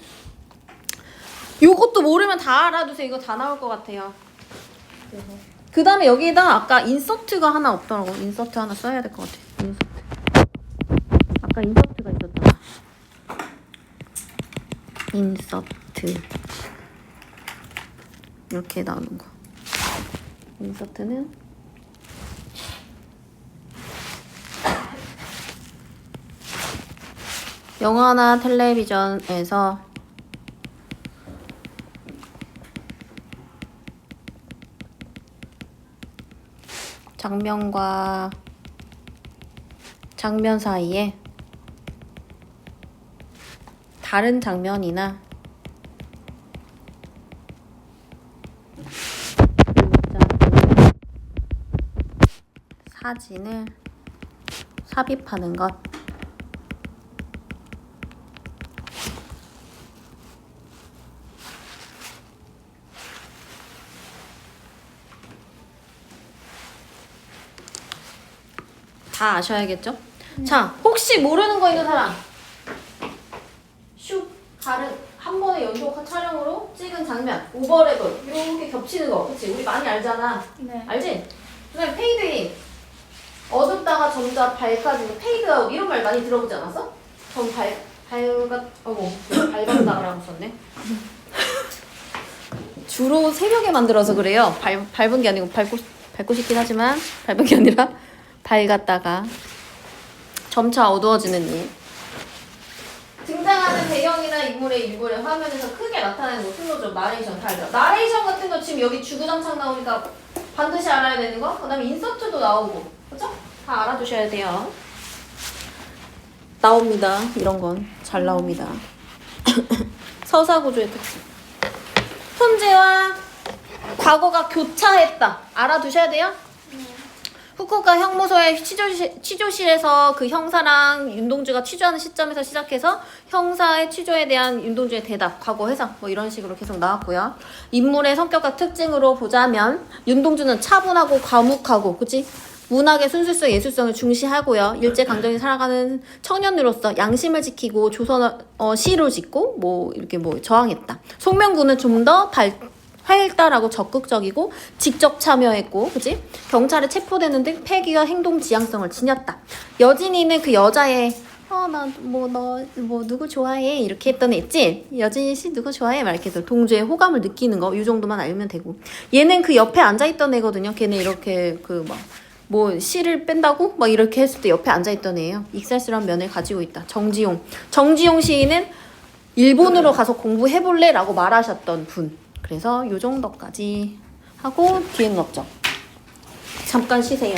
요것도 모르면 다 알아두세요. 이거 다 나올 것 같아요. 그 다음에 여기에다 아까 인서트가 하나 없더라고. 인서트 하나 써야 될 것 같아. 인서트. 아까 인서트가 있었잖아. 인서트. 이렇게 나오는 거. 인서트는 영화나 텔레비전에서 장면과 장면 사이에 다른 장면이나 사진을 삽입하는 것. 다 아셔야겠죠? 자, 혹시 모르는 거 있는 사람? 슉, 다른 한 번의 연속 촬영으로 찍은 장면, 오버랩을 이렇게 겹치는 거, 그치? 우리 많이 알잖아. 네. 알지? 그다음에 페이드인, 어둡다가 점자 밝아지는 페이드아웃 이런 말 많이 들어보지 않았어? 밝았다라고 썼네. 주로 새벽에 만들어서 그래요. 밝은 게 아니고 밝고 싶긴 하지만 밝은 게 아니라 밝았다가 점차 어두워지는 일. 등장하는 배경이나 인물의 일부를 화면에서 크게 나타내는 거 슬로죠. 나레이션 다 알죠. 나레이션 같은 거 지금 여기 주구장창 나오니까 반드시 알아야 되는 거. 그 다음에 인서트도 나오고, 그죠? 다 알아두셔야 돼요. 나옵니다. 이런 건 잘 나옵니다. 서사구조의 특징. 현재와 과거가 교차했다. 알아두셔야 돼요. 후쿠오카 형무소의 취조실에서 그 형사랑 윤동주가 취조하는 시점에서 시작해서 형사의 취조에 대한 윤동주의 대답, 과거 해석 뭐 이런 식으로 계속 나왔고요. 인물의 성격과 특징으로 보자면 윤동주는 차분하고 과묵하고, 그치? 문학의 순수성, 예술성을 중시하고요. 일제강점기 살아가는 청년으로서 양심을 지키고 조선 시로 짓고 뭐 이렇게 뭐 저항했다. 송명구는 좀 더 활달하고 적극적이고 직접 참여했고, 그치? 경찰에 체포되는 등 패기와 행동 지향성을 지녔다. 여진이는 그 여자의 나 너 누구 좋아해 이렇게 했던 애 있지? 여진이 씨 누구 좋아해? 막 이렇게 해서 동주의 호감을 느끼는 거, 이 정도만 알면 되고. 얘는 그 옆에 앉아있던 애거든요. 걔는 이렇게 뭐 씨를 뺀다고 막 이렇게 했을 때 옆에 앉아있던 애예요. 익살스러운 면을 가지고 있다. 정지용 시인은 일본으로 가서 공부해볼래? 라고 말하셨던 분. 그래서 요 정도까지 하고 뒤에는 없죠. 잠깐 쉬세요.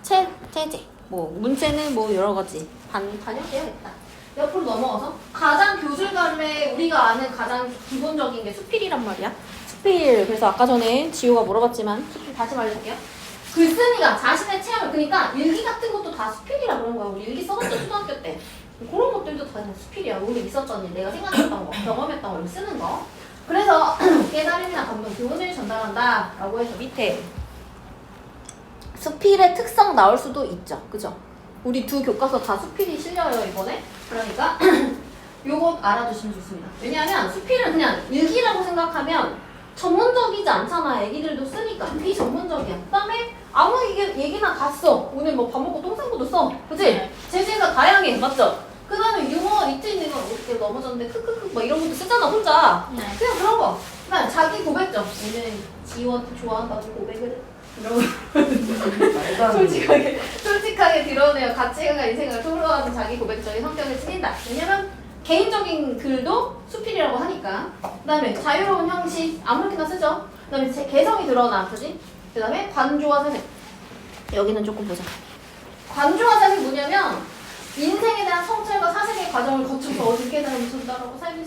체제 뭐 문체는 뭐 여러 가지 반영되어야겠다. 옆으로 넘어가서 가장 교술 간에 우리가 아는 가장 기본적인 게 수필이란 말이야. 수필. 그래서 아까 전에 지호가 물어봤지만 수필 다시 말해줄게요. 글쓴이가 자신의 체험을, 그러니까 일기 같은 것도 다 수필이라 그런 거야. 우리 일기 써봤죠, 초등학교 때. 그런 것들도 다 수필이야. 우리 있었던 일, 내가 생각했던 거, 경험했던 걸 쓰는 거. 그래서 깨달음이나 감동, 교훈을 전달한다 라고 해서 밑에 수필의 특성 나올 수도 있죠. 그죠? 우리 두 교과서 다 수필이 실려요 이번에. 그러니까 요거 알아두시면 좋습니다. 왜냐하면 수필은 그냥 일기라고 생각하면 전문적이지 않잖아. 애기들도 쓰니까 비전문적이야. 그 다음에 아무 얘기나 다 써. 오늘 뭐 밥 먹고 똥 싼 것도 써. 그치? 네. 재질가 다양해. 맞죠? 그 다음에 유머, 리트 있는 건 어떻게 넘어졌는데 크크크 막 이런 것도 쓰잖아 혼자. 네. 그냥 그런 거. 그냥 자기 고백죠. 오늘 지원한테 좋아한다고 고백을 이런 거. 솔직하게 드러내요. 가치관과 인생을 토로하는 자기 고백적인 성격을 지닌다. 왜냐면 개인적인 글도 수필이라고 하니까. 그 다음에 자유로운 형식 아무렇게나 쓰죠. 그 다음에 제 개성이 드러나. 그지? 그 다음에 관조와 사색. 여기는 조금 보자. 관조와 사색이 뭐냐면 인생에 대한 성찰과 사색의 과정을 거쳐서 어디 깨달음을 전달하고 삶을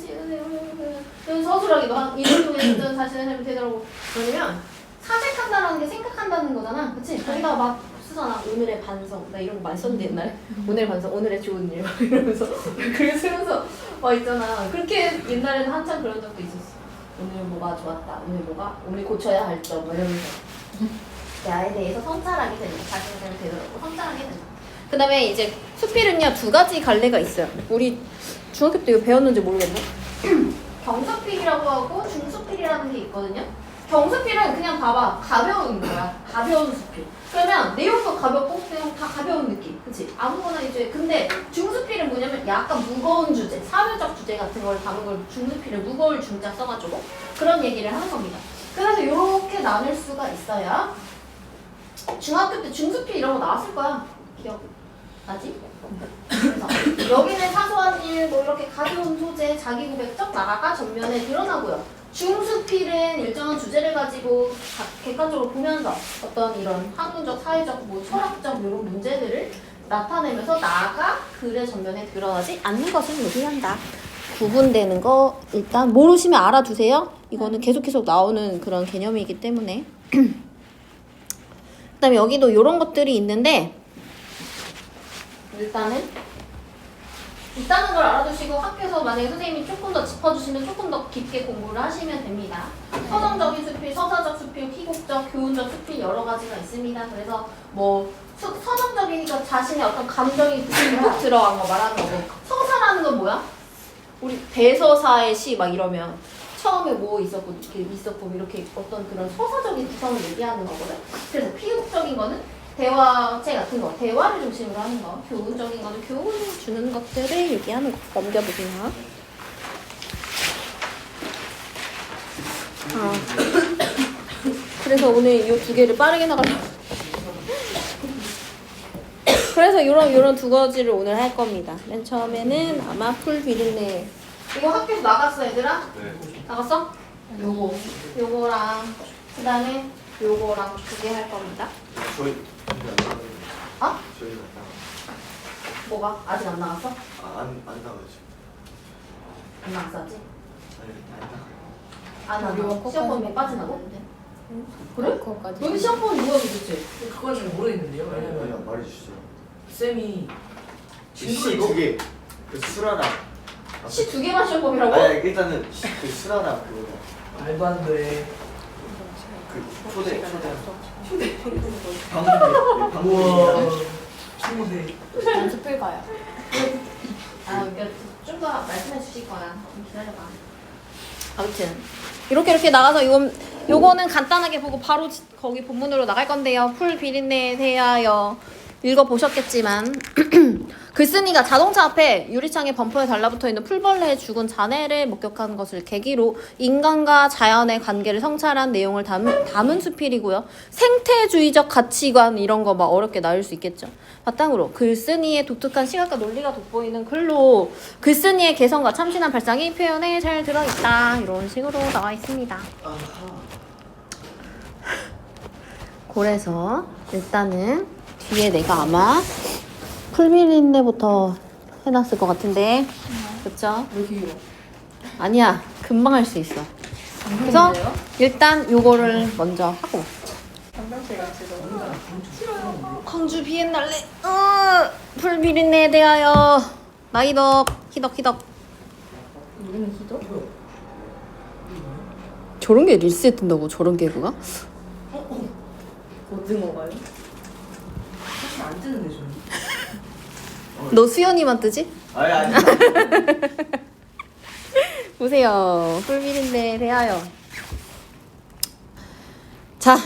서술하기도 한 이를 통해 어떤 사실의 삶을 되돌아보고. 그러면 사색한다라는 게 생각한다는 거잖아. 그치? 거기다 막 쓰잖아. 오늘의 반성. 나 이런 거 많이 썼는데 옛날에. 오늘의 반성, 오늘의 좋은 일. 막 이러면서 글 쓰면서 막 있잖아. 그렇게 옛날에는 한참 그런 적도 있었어. 오늘 뭐가 좋았다. 오늘 고쳐야 할 점. 뭐 이러면서. 나에 대해서 성찰하게 된다. 자신의 삶을 되돌아보고 성찰하게 된다. 그 다음에 이제 수필은요 2가지 갈래가 있어요. 우리 중학교 때 이거 배웠는지 모르겠네. 경수필이라고 하고 중수필이라는 게 있거든요. 경수필은 그냥 봐봐. 가벼운 거야. 가벼운 수필. 그러면 내용도 가볍고 그냥 다 가벼운 느낌. 그치? 아무거나 이제 근데 중수필은 뭐냐면 약간 무거운 주제, 사회적 주제 같은 걸 담은 걸 중수필을 무거울 중자 써가지고 그런 얘기를 하는 겁니다. 그래서 이렇게 나눌 수가 있어요. 중학교 때 중수필 이런 거 나왔을 거야. 기억나지? 그래서 여기는 사소한 일, 뭐 이렇게 가벼운 소재, 자기 고백적 나라가 전면에 드러나고요. 중수필은 일정한 주제를 가지고 객관적으로 보면서 어떤 이런 학문적, 사회적, 뭐 철학적 이런 문제들을 나타내면서 나아가 글의 전면에 드러나지 않는 것을 의미한다. 구분되는 거 일단 모르시면 알아두세요. 이거는 계속 나오는 그런 개념이기 때문에. 그다음에 여기도 이런 것들이 있는데 일단은 있다는 걸 알아두시고 학교에서 만약에 선생님이 조금 더 짚어주시면 조금 더 깊게 공부를 하시면 됩니다. 서정적인 수필, 서사적 수필, 희곡적, 교훈적 수필 여러 가지가 있습니다. 그래서 뭐 서정적이니까 자신의 어떤 감정이 듬뿍 들어간 거 말하는 거고 서사라는 건 뭐야? 우리 대서사의 시 막 이러면 처음에 뭐 있었고 이렇게 어떤 그런 서사적인 구성을 얘기하는 거거든. 그래서 희곡적인 거는 대화체 같은 거, 대화를 중심으로 하는 거, 교훈적인 거는 교훈을 주는 것들을 얘기하는 거. 넘겨보세요. 그래서 오늘 이 두 개를 빠르게 나가려고. 그래서 이런 두 가지를 오늘 할 겁니다. 맨 처음에는 아마 풀 비린내. 이거 학교에서 나갔어, 얘들아? 네. 나갔어? 요거랑 그 다음에 요거랑 두 개 할 겁니다. 저희 어? 저희는 뭐가? 아직 안 나갔어? 안 나가죠. 안 나갔어 아직? 아니 안 나가요. 안 나가. 시험 보면 빠지나고? 그래? 그거까지. 여기 시험 보면 누가 그랬지? 그건 잘 모르겠는데요. 왜냐면 아니 말해주시죠. 쌤이 시 두 개. 그 수라랑. 시 두 개만 시험 보이라고? 아니 일단은 그 수라랑 그거 말도 안 돼. 그 초대 우와. 방금 친구들. 연습을 가요. 그러니까 좀 더 말씀해 주실 거야. 좀 기다려봐. 아무튼 이렇게 나가서 요거는 간단하게 보고 바로 거기 본문으로 나갈 건데요. 풀 비린내에 대하여 읽어보셨겠지만 글쓴이가 자동차 앞에 유리창에 범퍼에 달라붙어 있는 풀벌레의 죽은 잔해를 목격한 것을 계기로 인간과 자연의 관계를 성찰한 내용을 담은 수필이고요. 생태주의적 가치관 이런 거 막 어렵게 나올 수 있겠죠. 바탕으로 글쓴이의 독특한 시각과 논리가 돋보이는 글로 글쓴이의 개성과 참신한 발상이 표현에 잘 들어있다. 이런 식으로 나와 있습니다. 그래서 일단은 뒤에 내가 아마 풀비린내부터 해놨을 것 같은데 그쵸? 왜 이렇게 길어? 아니야 금방 할 수 있어. 그래서 일단 요거를 먼저 하고 광주 비엔날레 풀비린내에 대하여 나이덕 희덕 우리는 희도? 저런 게 릴스에 뜬다고 저런 개그가? 고등어가요? 사실 안 뜨는데 저는. 너 수연이만 뜨지? 아니 보세요. 풀비린내에 대하여. 자,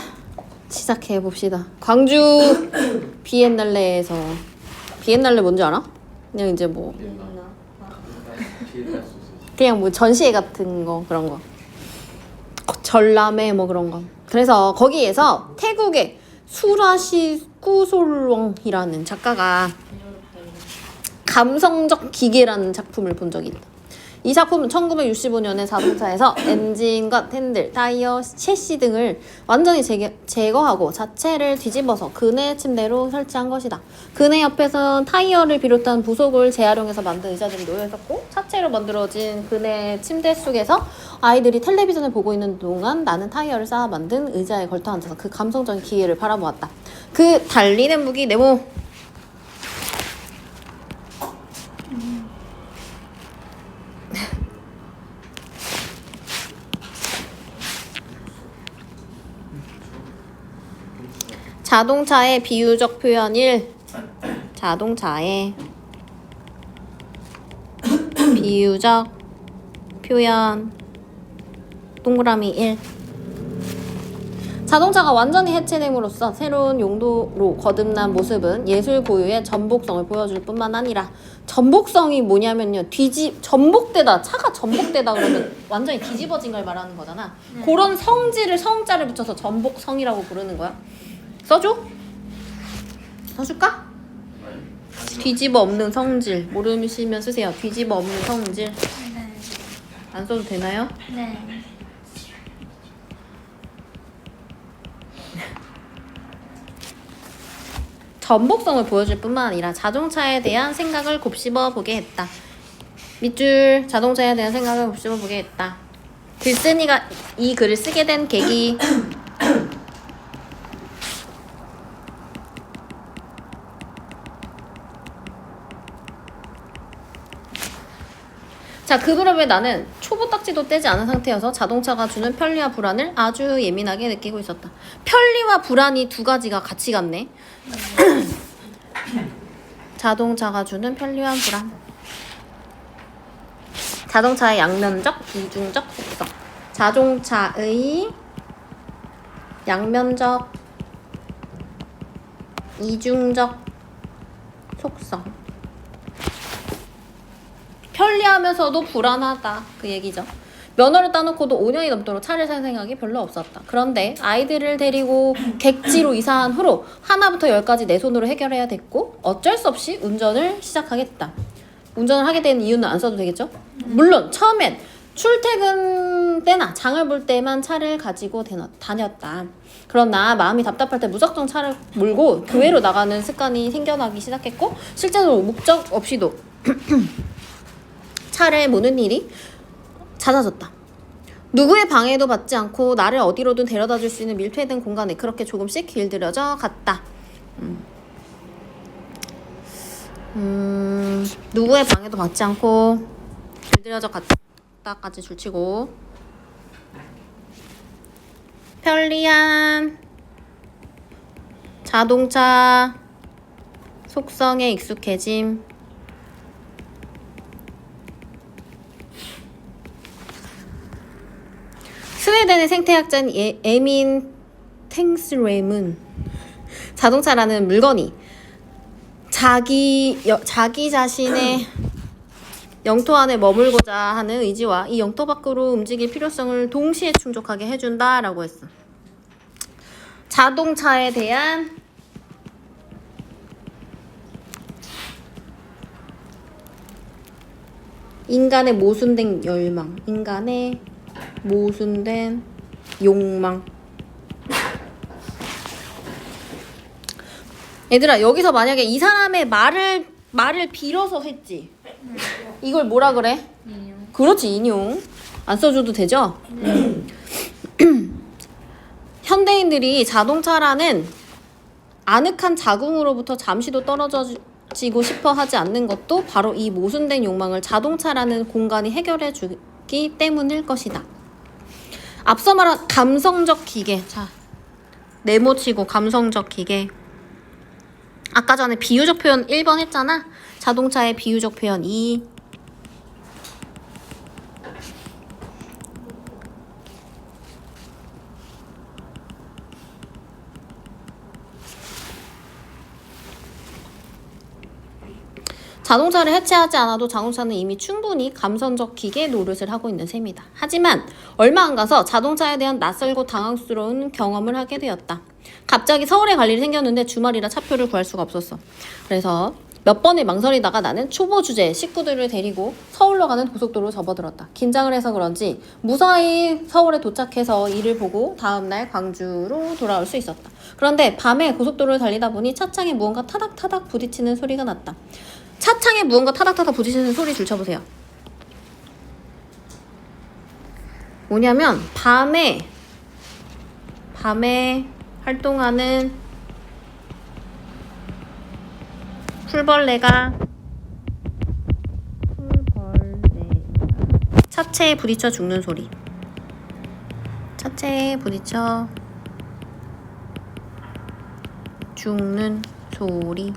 시작해 봅시다. 광주 비엔날레에서 비엔날레 뭔지 알아? 그냥 이제 뭐 그냥 뭐 전시회 같은 거 그런 거. 전람회 뭐 그런 거. 그래서 거기에서 태국의 수라시 꾸솔롱이라는 작가가 감성적 기계라는 작품을 본 적이 있다. 이 작품은 1965년에 자동차에서 엔진과 핸들, 타이어, 셰시 등을 완전히 제거하고 자체를 뒤집어서 그네 침대로 설치한 것이다. 그네 옆에선 타이어를 비롯한 부속을 재활용해서 만든 의자들이 놓여 있었고 차체로 만들어진 그네 침대 속에서 아이들이 텔레비전을 보고 있는 동안 나는 타이어를 쌓아 만든 의자에 걸터 앉아서 그 감성적인 기계를 바라보았다. 그 달리는 무기 네모 자동차의 비유적 표현 1. 자동차의 비유적 표현 동그라미 1. 자동차가 완전히 해체됨으로써 새로운 용도로 거듭난 모습은 예술 고유의 전복성을 보여줄 뿐만 아니라 전복성이 뭐냐면요. 전복되다. 차가 전복되다 그러면 완전히 뒤집어진 걸 말하는 거잖아. 그런 성질을 성자를 붙여서 전복성이라고 부르는 거야. 써줘? 써줄까? 뒤집어 없는 성질. 모르시면 쓰세요. 뒤집어 없는 성질. 네. 안 써도 되나요? 네. 전복성을 보여줄 뿐만 아니라 자동차에 대한 생각을 곱씹어 보게 했다. 밑줄 자동차에 대한 생각을 곱씹어 보게 했다. 글쓴이가 이 글을 쓰게 된 계기. 자, 그 무렵에 나는 초보 딱지도 떼지 않은 상태여서 자동차가 주는 편리와 불안을 아주 예민하게 느끼고 있었다. 편리와 불안이 두 가지가 같이 갔네. 자동차가 주는 편리와 불안. 자동차의 양면적, 이중적 속성. 자동차의 양면적, 이중적 속성. 편리하면서도 불안하다. 그 얘기죠. 면허를 따놓고도 5년이 넘도록 차를 살 생각이 별로 없었다. 그런데 아이들을 데리고 객지로 이사한 후로 하나부터 열까지 내 손으로 해결해야 됐고 어쩔 수 없이 운전을 시작하겠다. 운전을 하게 된 이유는 안 써도 되겠죠? 물론 처음엔 출퇴근 때나 장을 볼 때만 차를 가지고 다녔다. 그러나 마음이 답답할 때 무작정 차를 몰고 교외로 나가는 습관이 생겨나기 시작했고 실제로 목적 없이도 차를 모는 일이 잦아졌다. 누구의 방해도 받지 않고 나를 어디로든 데려다 줄 수 있는 밀폐된 공간에 그렇게 조금씩 길들여져 갔다. 누구의 방해도 받지 않고 길들여져 갔다까지 줄치고 편리한 자동차 속성에 익숙해짐. 스웨덴의 생태학자인 에민 탱스렘은 자동차라는 물건이 자기 자신의 영토 안에 머물고자 하는 의지와 이 영토 밖으로 움직일 필요성을 동시에 충족하게 해준다라고 했어. 자동차에 대한 인간의 모순된 열망, 인간의 모순된 욕망. 얘들아, 여기서 만약에 이 사람의 말을 빌어서 했지. 이걸 뭐라 그래? 인용. 그렇지, 인용. 안 써줘도 되죠? 현대인들이 자동차라는 아늑한 자궁으로부터 잠시도 떨어지고 싶어 하지 않는 것도 바로 이 모순된 욕망을 자동차라는 공간이 해결해 주기 때문일 것이다. 앞서 말한 감성적 기계. 자, 네모치고 감성적 기계. 아까 전에 비유적 표현 1번 했잖아. 자동차의 비유적 표현 2. 자동차를 해체하지 않아도 자동차는 이미 충분히 감성적 기계 노릇을 하고 있는 셈이다. 하지만 얼마 안 가서 자동차에 대한 낯설고 당황스러운 경험을 하게 되었다. 갑자기 서울에 갈 일이 생겼는데 주말이라 차표를 구할 수가 없었어. 그래서 몇 번을 망설이다가 나는 초보 주제 식구들을 데리고 서울로 가는 고속도로로 접어들었다. 긴장을 해서 그런지 무사히 서울에 도착해서 일을 보고 다음날 광주로 돌아올 수 있었다. 그런데 밤에 고속도로를 달리다 보니 차창에 무언가 타닥타닥 부딪히는 소리가 났다. 차창에 무언가 타닥타닥 부딪히는 소리 줄쳐보세요. 뭐냐면 밤에 활동하는 풀벌레가 차체에 부딪혀 죽는 소리. 차체에 부딪혀 죽는 소리.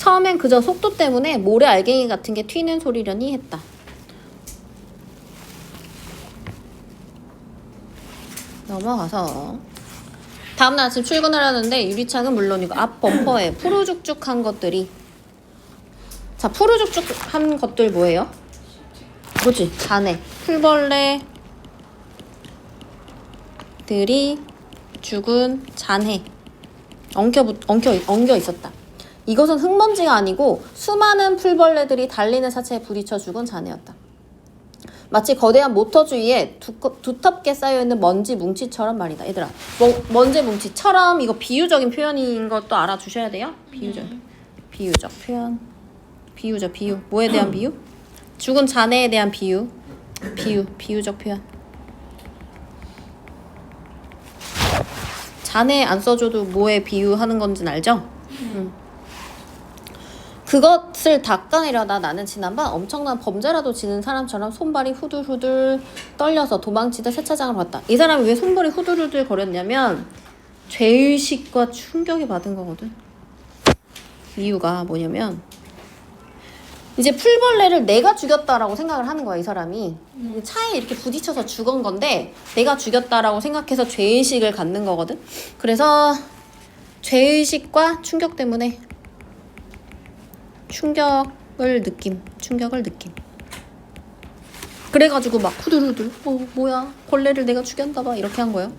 처음엔 그저 속도 때문에 모래 알갱이 같은 게 튀는 소리려니 했다. 넘어가서 다음날 아침 출근을 하는데 유리창은 물론이고 앞 범퍼에 푸르죽죽한 것들이, 자 푸르죽죽한 것들 뭐예요? 뭐지? 잔해, 풀벌레들이 죽은 잔해 엉겨 있었다. 이것은 흙먼지가 아니고 수많은 풀벌레들이 달리는 사체에 부딪혀 죽은 잔해였다. 마치 거대한 모터 주위에 두텁게 쌓여있는 먼지 뭉치처럼 말이다. 얘들아, 먼지 뭉치처럼 이거 비유적인 표현인 것도 알아주셔야 돼요. 비유적 표현. 비유. 뭐에 대한 비유? 죽은 잔해에 대한 비유. 비유적 표현. 잔해 안 써줘도 뭐에 비유하는 건지는 알죠? 그것을 닦아내려다 나는 지난밤 엄청난 범죄라도 지는 사람처럼 손발이 후들후들 떨려서 도망치다 세차장을 봤다. 이 사람이 왜 손발이 후들후들 거렸냐면 죄의식과 충격이 받은 거거든. 이유가 뭐냐면 이제 풀벌레를 내가 죽였다라고 생각을 하는 거야, 이 사람이. 차에 이렇게 부딪혀서 죽은 건데 내가 죽였다라고 생각해서 죄의식을 갖는 거거든. 그래서 죄의식과 충격 때문에 충격을 느낌. 그래가지고 막 후들후들 뭐야 벌레를 내가 죽였나 봐 이렇게 한 거예요.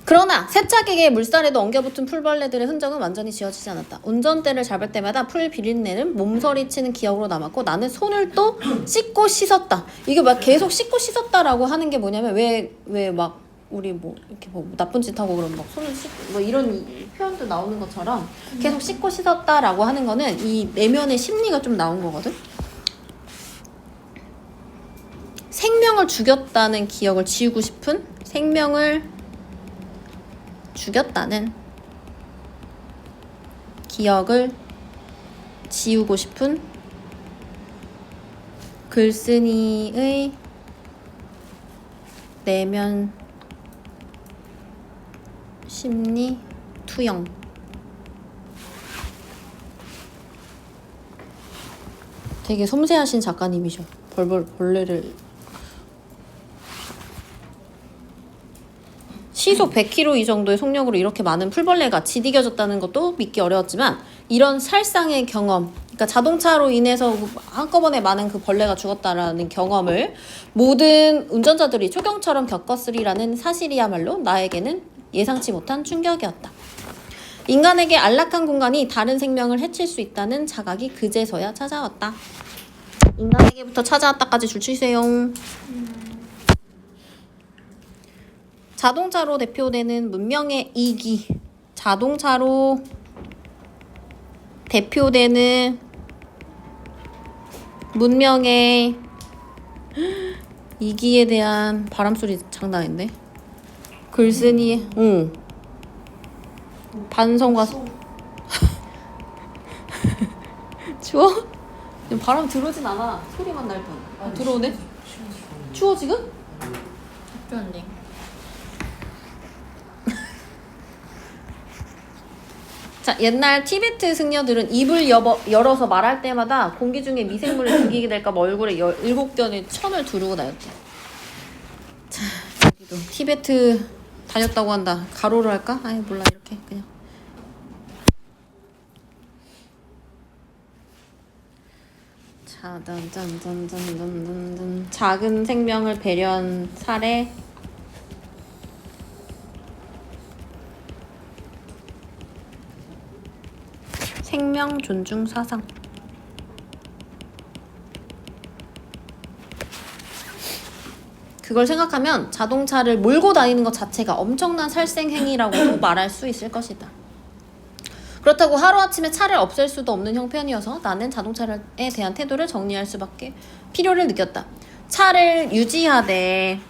그러나 세차기계의 물살에도 엉겨붙은 풀벌레들의 흔적은 완전히 지워지지 않았다. 운전대를 잡을 때마다 풀 비린내는 몸서리치는 기억으로 남았고 나는 손을 또 씻고 씻었다. 이게 막 계속 씻고 씻었다라고 하는 게 뭐냐면 왜 막 우리 뭐 이렇게 뭐 나쁜 짓 하고 그러면 막 손을 씻고 뭐 이런 표현도 나오는 것처럼 계속 씻고 씻었다라고 하는 거는 이 내면의 심리가 좀 나온 거거든. 생명을 죽였다는 기억을 지우고 싶은, 생명을 죽였다는 기억을 지우고 싶은 글쓴이의 내면 심리 투영. 되게 섬세하신 작가님이셔. 벌레를 시속 100km 이 정도의 속력으로 이렇게 많은 풀벌레가 지디겨졌다는 것도 믿기 어려웠지만 이런 살상의 경험, 그러니까 자동차로 인해서 한꺼번에 많은 그 벌레가 죽었다라는 경험을 모든 운전자들이 초경처럼 겪었으리라는 사실이야말로 나에게는 예상치 못한 충격이었다. 인간에게 안락한 공간이 다른 생명을 해칠 수 있다는 자각이 그제서야 찾아왔다. 인간에게부터 찾아왔다까지 줄치세요. 자동차로 대표되는 문명의 이기. 자동차로 대표되는 문명의 이기에 대한 바람소리 장난 아닌데? 글쓴이, 반성과 추워? 바람 들어오진 않아. 소리만 날 뿐. 들어오네? 추워 지금? 학교언니. 자, 옛날 티베트 승려들은 입을 열어서 말할 때마다 공기 중에 미생물을 죽이게 될까 봐 얼굴에 7견의 천을 두르고 다녔대. 자, 여기도 티베트 다녔다고 한다. 가로로 할까? 아니 몰라, 이렇게 그냥. 자, 짠짠짠짠짠짠. 작은 생명을 배려한 사례. 생명 존중 사상. 그걸 생각하면 자동차를 몰고 다니는 것 자체가 엄청난 살생행위라고도 말할 수 있을 것이다. 그렇다고 하루아침에 차를 없앨 수도 없는 형편이어서 나는 자동차에 대한 태도를 정리할 수밖에 필요를 느꼈다. 차를 유지하되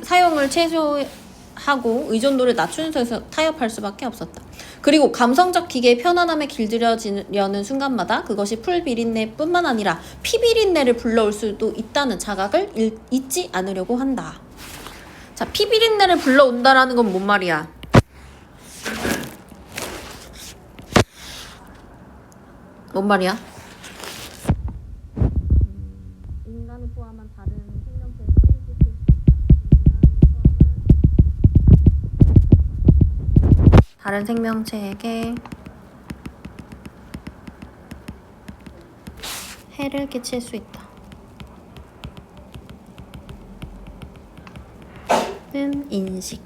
사용을 최소하고 의존도를 낮추는 선에서 타협할 수밖에 없었다. 그리고 감성적 기계의 편안함에 길들여지려는 순간마다 그것이 풀 비린내뿐만 아니라 피 비린내를 불러올 수도 있다는 자각을 잊지 않으려고 한다. 자, 피 비린내를 불러온다라는 건 뭔 말이야? 뭔 말이야? 인간을 포함한 다른 생명체에 해를 끼칠 수 있다. 다른 생명체에게 해를 끼칠 수 있다. 는 인식.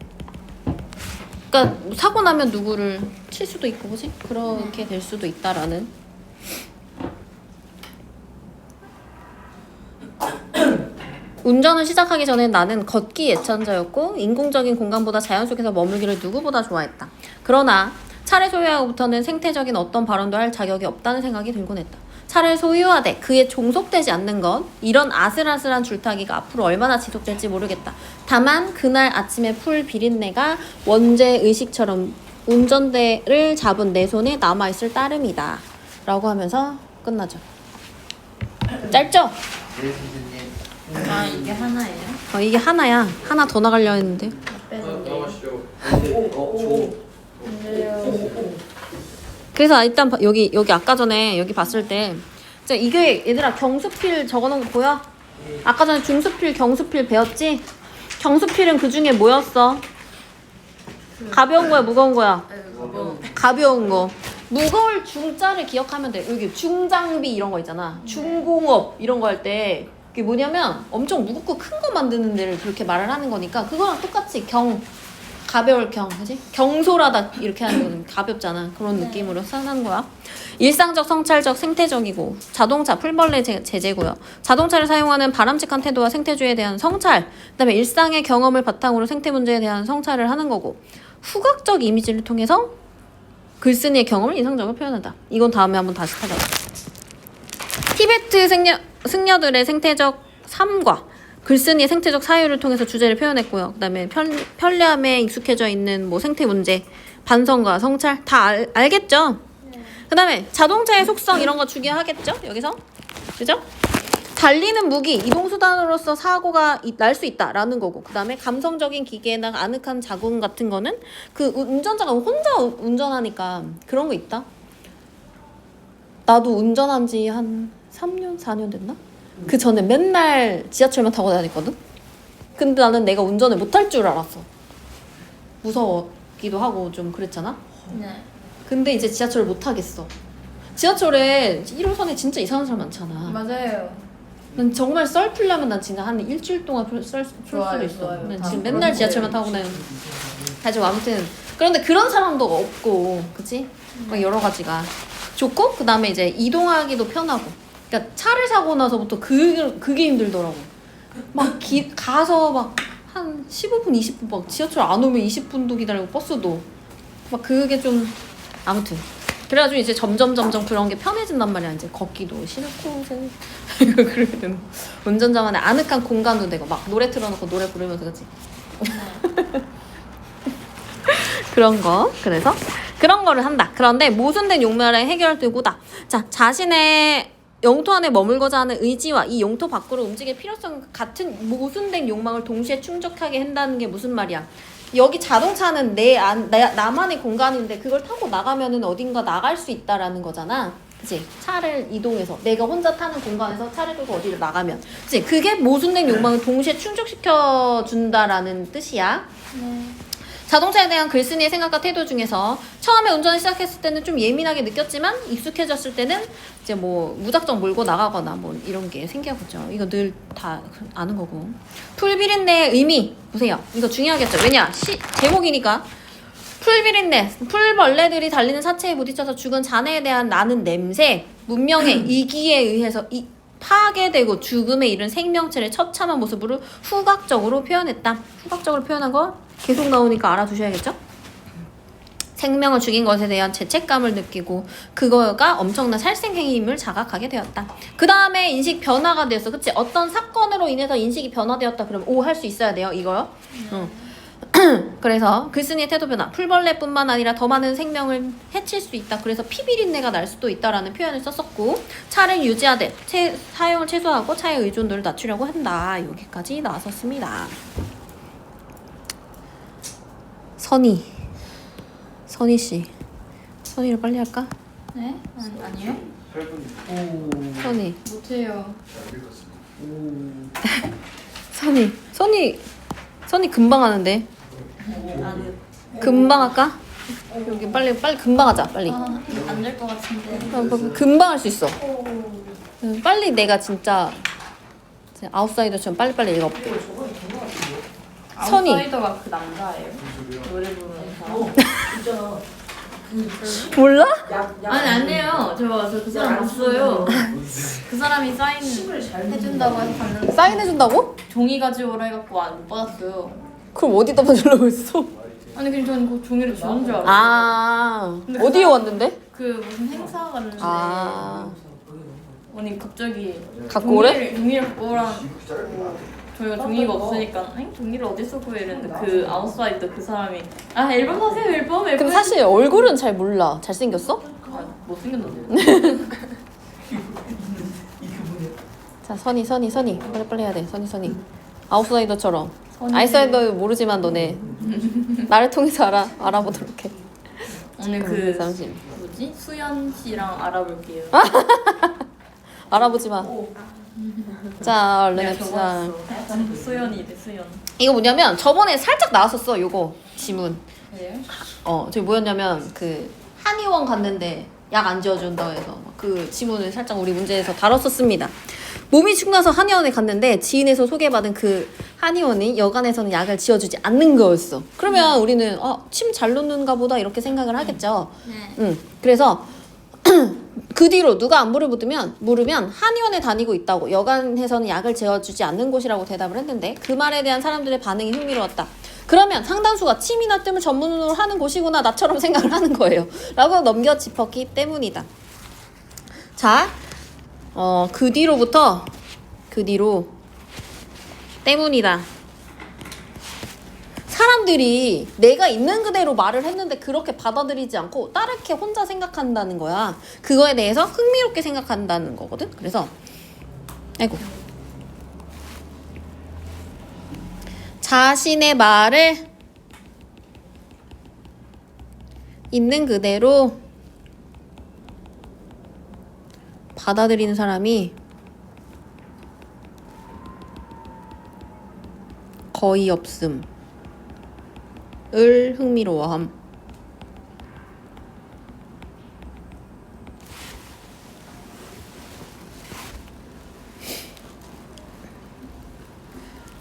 그러니까 사고 나면 누구를 칠 수도 있고, 그지? 그렇게 될 수도 있다라는. 운전을 시작하기 전에 나는 걷기 애천자였고 인공적인 공간보다 자연 속에서 머물기를 누구보다 좋아했다. 그러나 차를 소유하고부터는 생태적인 어떤 발언도 할 자격이 없다는 생각이 들곤 했다. 차를 소유하되 그에 종속되지 않는 것, 이런 아슬아슬한 줄타기가 앞으로 얼마나 지속될지 모르겠다. 다만 그날 아침에 풀 비린내가 원죄 의식처럼 운전대를 잡은 내 손에 남아있을 따름이다 라고 하면서 끝나죠. 짧죠? 네 선생님. 아 이게 하나예요? 이게 하나야. 하나 더 나가려 했는데. 나가시죠. 그래서 일단 여기 아까 전에 여기 봤을 때 자, 이게 얘들아 경수필 적어놓은 거 보여? 아까 전에 중수필 경수필 배웠지? 경수필은 그 중에 뭐였어? 가벼운 거야 무거운 거야? 가벼운 거. 무거울 중자를 기억하면 돼. 여기 중장비 이런 거 있잖아. 중공업 이런 거 할 때 그게 뭐냐면 엄청 무겁고 큰 거 만드는 데를 그렇게 말을 하는 거니까 그거랑 똑같이 가벼울 그지? 경솔하다 이렇게 하는 거는 가볍잖아. 그런 느낌으로 쓰는 거야. 일상적, 성찰적, 생태적이고 자동차, 풀벌레 제재고요. 자동차를 사용하는 바람직한 태도와 생태주의에 대한 성찰, 그다음에 일상의 경험을 바탕으로 생태 문제에 대한 성찰을 하는 거고 후각적 이미지를 통해서 글쓴이의 경험을 인상적으로 표현한다. 이건 다음에 한번 다시 찾아봐. 티베트 승려들의 생태적 삶과 글쓴이의 생태적 사유를 통해서 주제를 표현했고요. 그 다음에 편리함에 익숙해져 있는 뭐 생태 문제, 반성과 성찰 다 알겠죠? 그 다음에 자동차의 속성 이런 거 중요하겠죠? 여기서? 그죠? 달리는 무기, 이동수단으로서 사고가 날 수 있다라는 거고 그 다음에 감성적인 기계나 아늑한 자궁 같은 거는 그 운전자가 혼자 운전하니까 그런 거 있다? 나도 운전한 지 한 3년, 4년 됐나? 그 전에 맨날 지하철만 타고 다녔거든? 근데 나는 내가 운전을 못할 줄 알았어. 무서웠기도 하고 좀 그랬잖아? 네. 근데 이제 지하철을 못 타겠어. 지하철에 1호선에 진짜 이상한 사람 많잖아. 맞아요. 난 정말 썰 풀려면 난 진짜 한 일주일 동안 풀 수도 좋아요, 있어. 좋아요. 난 다 지금 그런 맨날 지하철만 타고 다녀. 하지만 아무튼 그런데 그런 사람도 없고, 그치? 막 여러 가지가 좋고 그 다음에 이제 이동하기도 편하고. 그러니까 차를 사고 나서부터 그게 힘들더라고. 막 가서 막 한 15분, 20분 막 지하철 안 오면 20분도 기다리고 버스도 막 그게 좀 아무튼 그래가지고 이제 점점 그런 게 편해진단 말이야. 이제 걷기도 싫고 그러거든. 운전자만의 아늑한 공간도 되고 막 노래 틀어놓고 노래 부르면서 그치? 그런 거. 그래서 그런 거를 한다. 그런데 모순된 욕망을 해결되고다. 자, 자신의 영토 안에 머물고자 하는 의지와 이 영토 밖으로 움직일 필요성 같은 모순된 욕망을 동시에 충족하게 한다는 게 무슨 말이야? 여기 자동차는 나만의 공간인데 그걸 타고 나가면은 어딘가 나갈 수 있다라는 거잖아. 그치? 차를 이동해서 내가 혼자 타는 공간에서 차를 끌고 어디를 나가면 그치? 그게 모순된 욕망을 동시에 충족시켜 준다라는 뜻이야. 네. 자동차에 대한 글쓴이의 생각과 태도 중에서 처음에 운전을 시작했을 때는 좀 예민하게 느꼈지만 익숙해졌을 때는 이제 뭐 무작정 몰고 나가거나 뭐 이런 게 생겨보죠. 이거 늘 다 아는 거고. 풀비린내의 의미 보세요. 이거 중요하겠죠. 왜냐? 제목이니까. 풀비린내, 풀벌레들이 달리는 사체에 부딪혀서 죽은 잔해에 대한 나는 냄새, 문명의 이기에 의해서 파괴되고 죽음에 이른 생명체를 처참한 모습으로 후각적으로 표현했다. 후각적으로 표현한 거 계속 나오니까 알아두셔야겠죠? 생명을 죽인 것에 대한 죄책감을 느끼고 그거가 엄청난 살생행위임을 자각하게 되었다. 그 다음에 인식 변화가 되었어. 그치? 어떤 사건으로 인해서 인식이 변화되었다. 그러면 오 할 수 있어야 돼요. 이거요. 그래서 글쓴이의 태도 변화. 풀벌레뿐만 아니라 더 많은 생명을 해칠 수 있다. 그래서 피비린내가 날 수도 있다라는 표현을 썼었고 차를 유지하되 사용을 최소화하고 차의 의존도를 낮추려고 한다. 여기까지 나왔었습니다. 선희 씨. 선희를 빨리 할까? 네? 아니요? 8분. 선이. 못해요. 선이 금방 하는데. 나는. 금방 할까? 여기 빨리 금방 하자 빨리. 안될 것 같은데. 금방 할 수 있어. 빨리 내가 진짜 아웃사이더처럼 빨리빨리 읽어볼게. 선이. 아웃사이더가 그 남자예요? 노래 부르는 사람? 있잖아. 몰라? 아니 아니에요. 저 그 사람 봤어요. 그 사람이 사인 해준다고 해서 갔는데 사인해준다고? 종이 가지고 오라 해갖고 못 받았어요. 그럼 어디다 받으려고 했어? 아니 그냥 저는 그 종이를 주는 줄 알았어요. 아 근데 그 어디에 사람- 왔는데? 그 무슨 행사 갔는데 아 아니 갑자기 갖고 오래? 종이를 갖고 오라고 저희가 종이가 없으니까 엥? 종이를 어디서 구해 이랬는데 그 아웃사이더 그 사람이 아 앨범 하세요 앨범 근데 사실 얼굴은 잘 몰라. 잘생겼어? 아, 못생겼는데 자 선이 빨리빨리 해야 돼. 선이 아웃사이더처럼. 선이. 아웃사이더 모르지만 너네 나를 통해서 알아보도록 해. 오늘 그 30. 뭐지? 수연 씨랑 알아볼게요. 알아보지 마. 자 얼른 내가 해봅시다. 적었어. 수연이래 수연. 이거 뭐냐면 저번에 살짝 나왔었어. 요거 지문. 그래요? 저기 뭐였냐면 그 한의원 갔는데 약 안 지어준다고 해서 그 지문을 살짝 우리 문제에서 다뤘었습니다. 몸이 축나서 한의원에 갔는데 지인에서 소개받은 그 한의원이 여간에서는 약을 지어주지 않는 거였어. 그러면 우리는 침 잘 놓는가 보다 이렇게 생각을 하겠죠. 네. 그래서 그 뒤로 누가 안부를 물으면 한의원에 다니고 있다고 여간에서는 약을 지어주지 않는 곳이라고 대답을 했는데 그 말에 대한 사람들의 반응이 흥미로웠다. 그러면 상당수가 침이나 뜸을 전문으로 하는 곳이구나 나처럼 생각을 하는 거예요. 라고 넘겨 짚었기 때문이다. 자, 그 뒤로 때문이다. 사람들이 내가 있는 그대로 말을 했는데 그렇게 받아들이지 않고 다르게 혼자 생각한다는 거야. 그거에 대해서 흥미롭게 생각한다는 거거든. 그래서 자신의 말을 있는 그대로 받아들이는 사람이 거의 없음을 흥미로워함.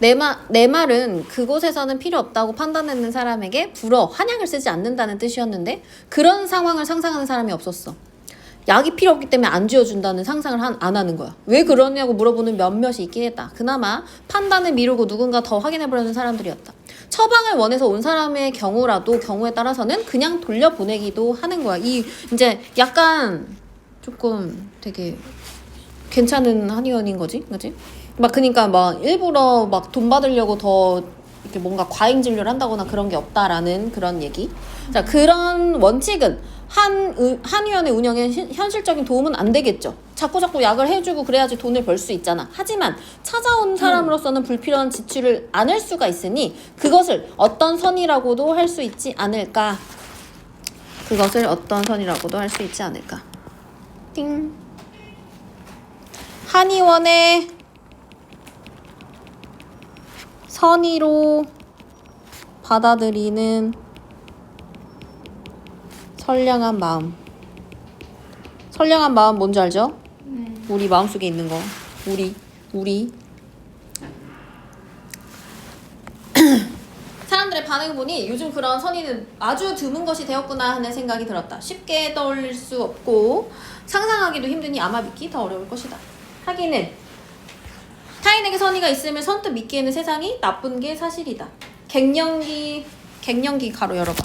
내 말은 그곳에서는 필요 없다고 판단했는 사람에게 불어 한약을 쓰지 않는다는 뜻이었는데 그런 상황을 상상하는 사람이 없었어. 약이 필요 없기 때문에 안 지어준다는 상상을 안 하는 거야. 왜 그러냐고 물어보는 몇몇이 있긴 했다. 그나마 판단을 미루고 누군가 더 확인해보려는 사람들이었다. 처방을 원해서 온 사람의 경우에 따라서는 그냥 돌려보내기도 하는 거야. 이제 약간 조금 되게 괜찮은 한의원인 거지, 그지? 그러니까 일부러 돈 받으려고 더 이렇게 뭔가 과잉 진료를 한다거나 그런 게 없다라는 그런 얘기. 자, 그런 원칙은 한의원의 운영에 현실적인 도움은 안 되겠죠. 자꾸 약을 해주고 그래야지 돈을 벌 수 있잖아. 하지만 찾아온 사람으로서는 불필요한 지출을 안 할 수가 있으니 그것을 어떤 선이라고도 할 수 있지 않을까. 띵. 한의원의 선의로 받아들이는 선량한 마음. 선량한 마음 뭔지 알죠? 네. 우리 마음속에 있는 거. 우리. 사람들의 반응을 보니 요즘 그런 선의는 아주 드문 것이 되었구나 하는 생각이 들었다. 쉽게 떠올릴 수 없고 상상하기도 힘드니 아마 믿기 더 어려울 것이다. 하기는 타인에게 선의가 있음을 선뜻 믿기에는 세상이 나쁜 게 사실이다. 갱년기 가로 열어봐.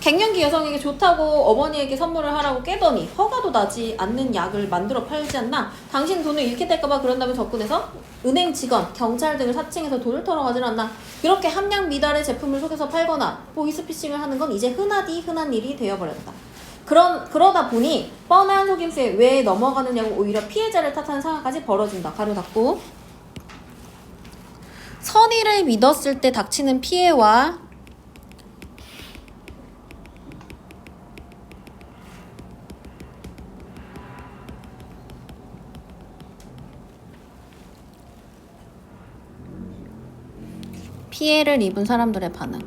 갱년기 여성에게 좋다고 어머니에게 선물을 하라고 깨더니 허가도 나지 않는 약을 만들어 팔지 않나? 당신 돈을 잃게 될까봐 그런다며 접근해서 은행 직원, 경찰 등을 사칭해서 돈을 털어가질 않나? 이렇게 함량 미달의 제품을 속여서 팔거나 보이스피싱을 하는 건 이제 흔한 일이 되어버렸다. 그러다 보니 뻔한 속임수에 왜 넘어가느냐고 오히려 피해자를 탓하는 상황까지 벌어진다. 가로 닫고. 선의를 믿었을 때 닥치는 피해와 피해를 입은 사람들의 반응.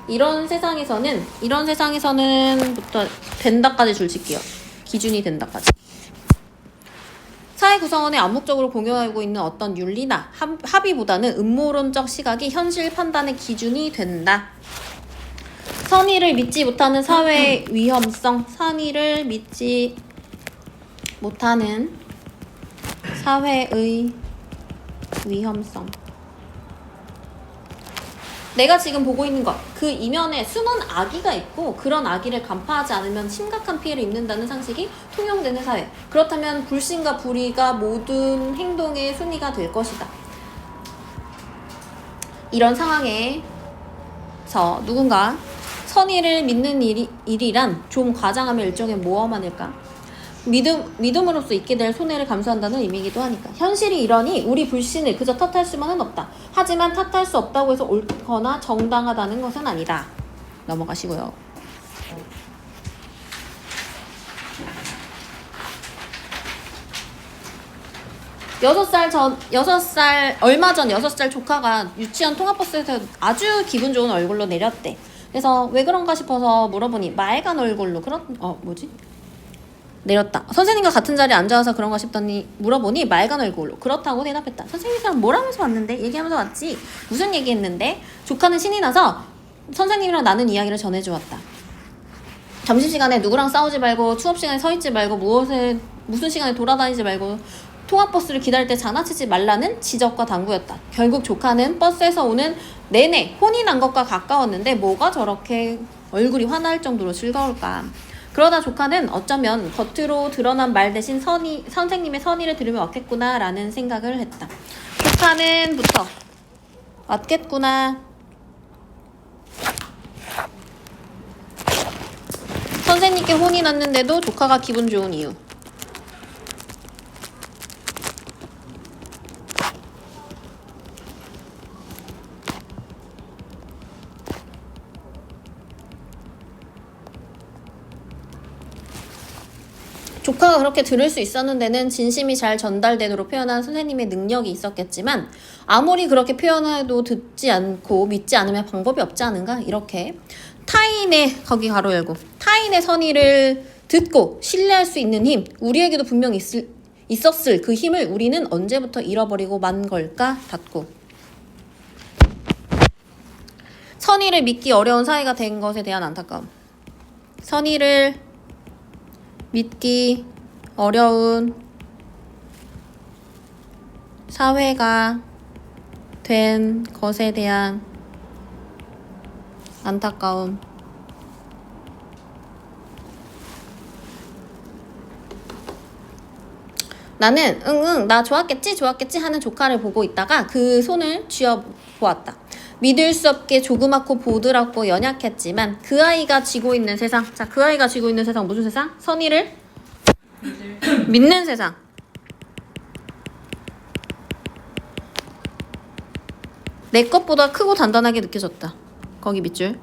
이런 세상에서는부터 된다까지 줄칠게요. 기준이 된다까지. 사회 구성원에 암묵적으로 공유하고 있는 어떤 윤리나 합의보다는 음모론적 시각이 현실 판단의 기준이 된다. 선의를 믿지 못하는 사회의 위험성, 선의를 믿지 못하는 사회의 위험성. 내가 지금 보고 있는 것, 그 이면에 숨은 악의가 있고 그런 악의를 간파하지 않으면 심각한 피해를 입는다는 상식이 통용되는 사회. 그렇다면 불신과 불의가 모든 행동의 순위가 될 것이다. 이런 상황에서 누군가 선의를 믿는 일이란 좀 과장하면 일종의 모험 아닐까? 믿음으로써 있게 될 손해를 감수한다는 의미이기도 하니까. 현실이 이러니 우리 불신을 그저 탓할 수만은 없다. 하지만 탓할 수 없다고 해서 옳거나 정당하다는 것은 아니다. 넘어가시고요. 얼마 전 6살 조카가 유치원 통학버스에서 아주 기분 좋은 얼굴로 내렸대. 그래서 왜 그런가 싶어서 물어보니 맑은 얼굴로 내렸다. 선생님과 같은 자리에 앉아서 그런가 싶더니 물어보니 맑은 얼굴로 그렇다고 대답했다. 선생님이랑 뭘 하면서 왔는데? 얘기하면서 왔지. 무슨 얘기했는데? 조카는 신이 나서 선생님이랑 나눈 이야기를 전해주었다. 점심시간에 누구랑 싸우지 말고, 수업시간에 서있지 말고, 무슨 시간에 돌아다니지 말고, 통학버스를 기다릴 때 장난치지 말라는 지적과 당부였다. 결국 조카는 버스에서 오는 내내 혼이 난 것과 가까웠는데 뭐가 저렇게 얼굴이 환할 정도로 즐거울까. 그러다 조카는 어쩌면 겉으로 드러난 말 대신 선생님의 선의를 들으며 왔겠구나 라는 생각을 했다. 조카는 왔겠구나. 선생님께 혼이 났는데도 조카가 기분 좋은 이유. 조카가 그렇게 들을 수 있었는 데는 진심이 잘 전달되도록 표현한 선생님의 능력이 있었겠지만 아무리 그렇게 표현해도 듣지 않고 믿지 않으면 방법이 없지 않은가? 이렇게 타인의 타인의 선의를 듣고 신뢰할 수 있는 힘, 우리에게도 분명 있었을 그 힘을 우리는 언제부터 잃어버리고 만 걸까? 닫고. 선의를 믿기 어려운 사회가 된 것에 대한 안타까움. 선의를 믿기 어려운 사회가 된 것에 대한 안타까움. 나는 나 좋았겠지 하는 조카를 보고 있다가 그 손을 쥐어보았다. 믿을 수 없게 조그맣고 보드랍고 연약했지만 그 아이가 쥐고 있는 세상. 자, 그 아이가 쥐고 있는 세상 무슨 세상? 선의를 믿는 세상. 내 것보다 크고 단단하게 느껴졌다. 거기 밑줄.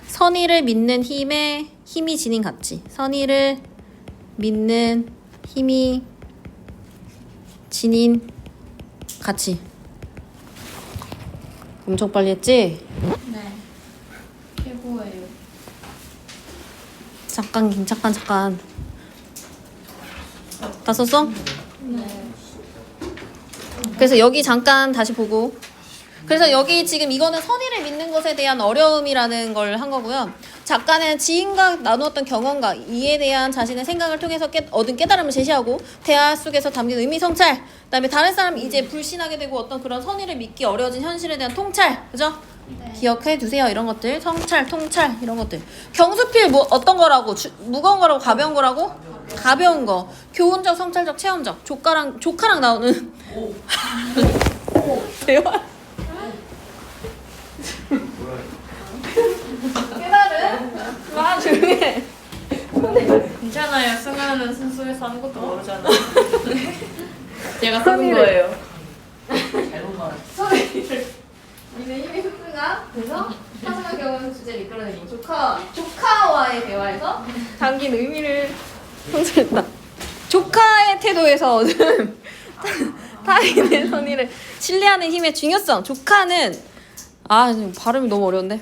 선의를 믿는 힘이 지닌 가치. 선의를 믿는 힘이 지닌 가치. 엄청 빨리 했지? 네. 최고예요. 잠깐. 다 썼어? 네. 그래서 여기 잠깐 다시 보고. 그래서 여기 지금 이거는 선의를 믿는 것에 대한 어려움이라는 걸 한 거고요. 작가는 지인과 나누었던 경험과 이에 대한 자신의 생각을 통해서 얻은 깨달음을 제시하고 대화 속에서 담긴 의미 성찰, 그다음에 다른 사람이 이제 불신하게 되고 어떤 그런 선의를 믿기 어려워진 현실에 대한 통찰, 그죠? 네. 기억해 두세요. 이런 것들, 성찰, 통찰 이런 것들. 경수필 어떤 거라고? 무거운 거라고? 가벼운 거라고? 가벼운 거. 교훈적, 성찰적, 체험적. 조카랑 나오는 대화. 와, 조용히 해. 괜찮아요. 승아는 순수해서 아무것도 모르잖아요. 제가 쓰는 거예요. 잘못 말했어. 믿는 힘의 흡수가 그래서 사소한 경험에서 주제를 이끌어내기. 조카와의 대화에서 담긴 의미를 성찰했다. 조카의 태도에서 얻은 타인의 선의를 신뢰하는 힘의 중요성. 조카는 지금 발음이 너무 어려운데.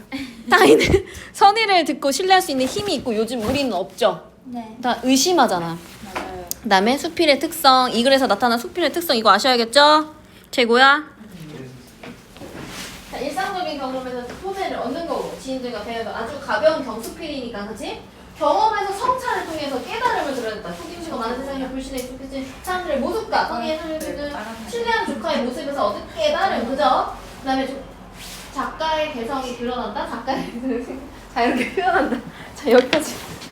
타인의 선의를 듣고 신뢰할 수 있는 힘이 있고 요즘 우리는 없죠. 네. 다 의심하잖아. 맞아요. 그다음에 수필의 특성. 이 글에서 나타난 수필의 특성 이거 아셔야겠죠? 최고야. 자, 일상적인 경험에서 소재를 얻는 거고 지인들과 대화도 아주 가벼운 경수필이니까 그치? 경험에서 성찰을 통해서 깨달음을 드러냈다. 속임수가 많은 세상에 불신에 익숙해진 사람들의 모습과 성의의 삶을 신뢰하는 조카의 모습에서 얻은 깨달음. 그죠? 그 다음에 작가의 개성이 드러난다. 작가의 자 이렇게 표현한다. 자 여기까지.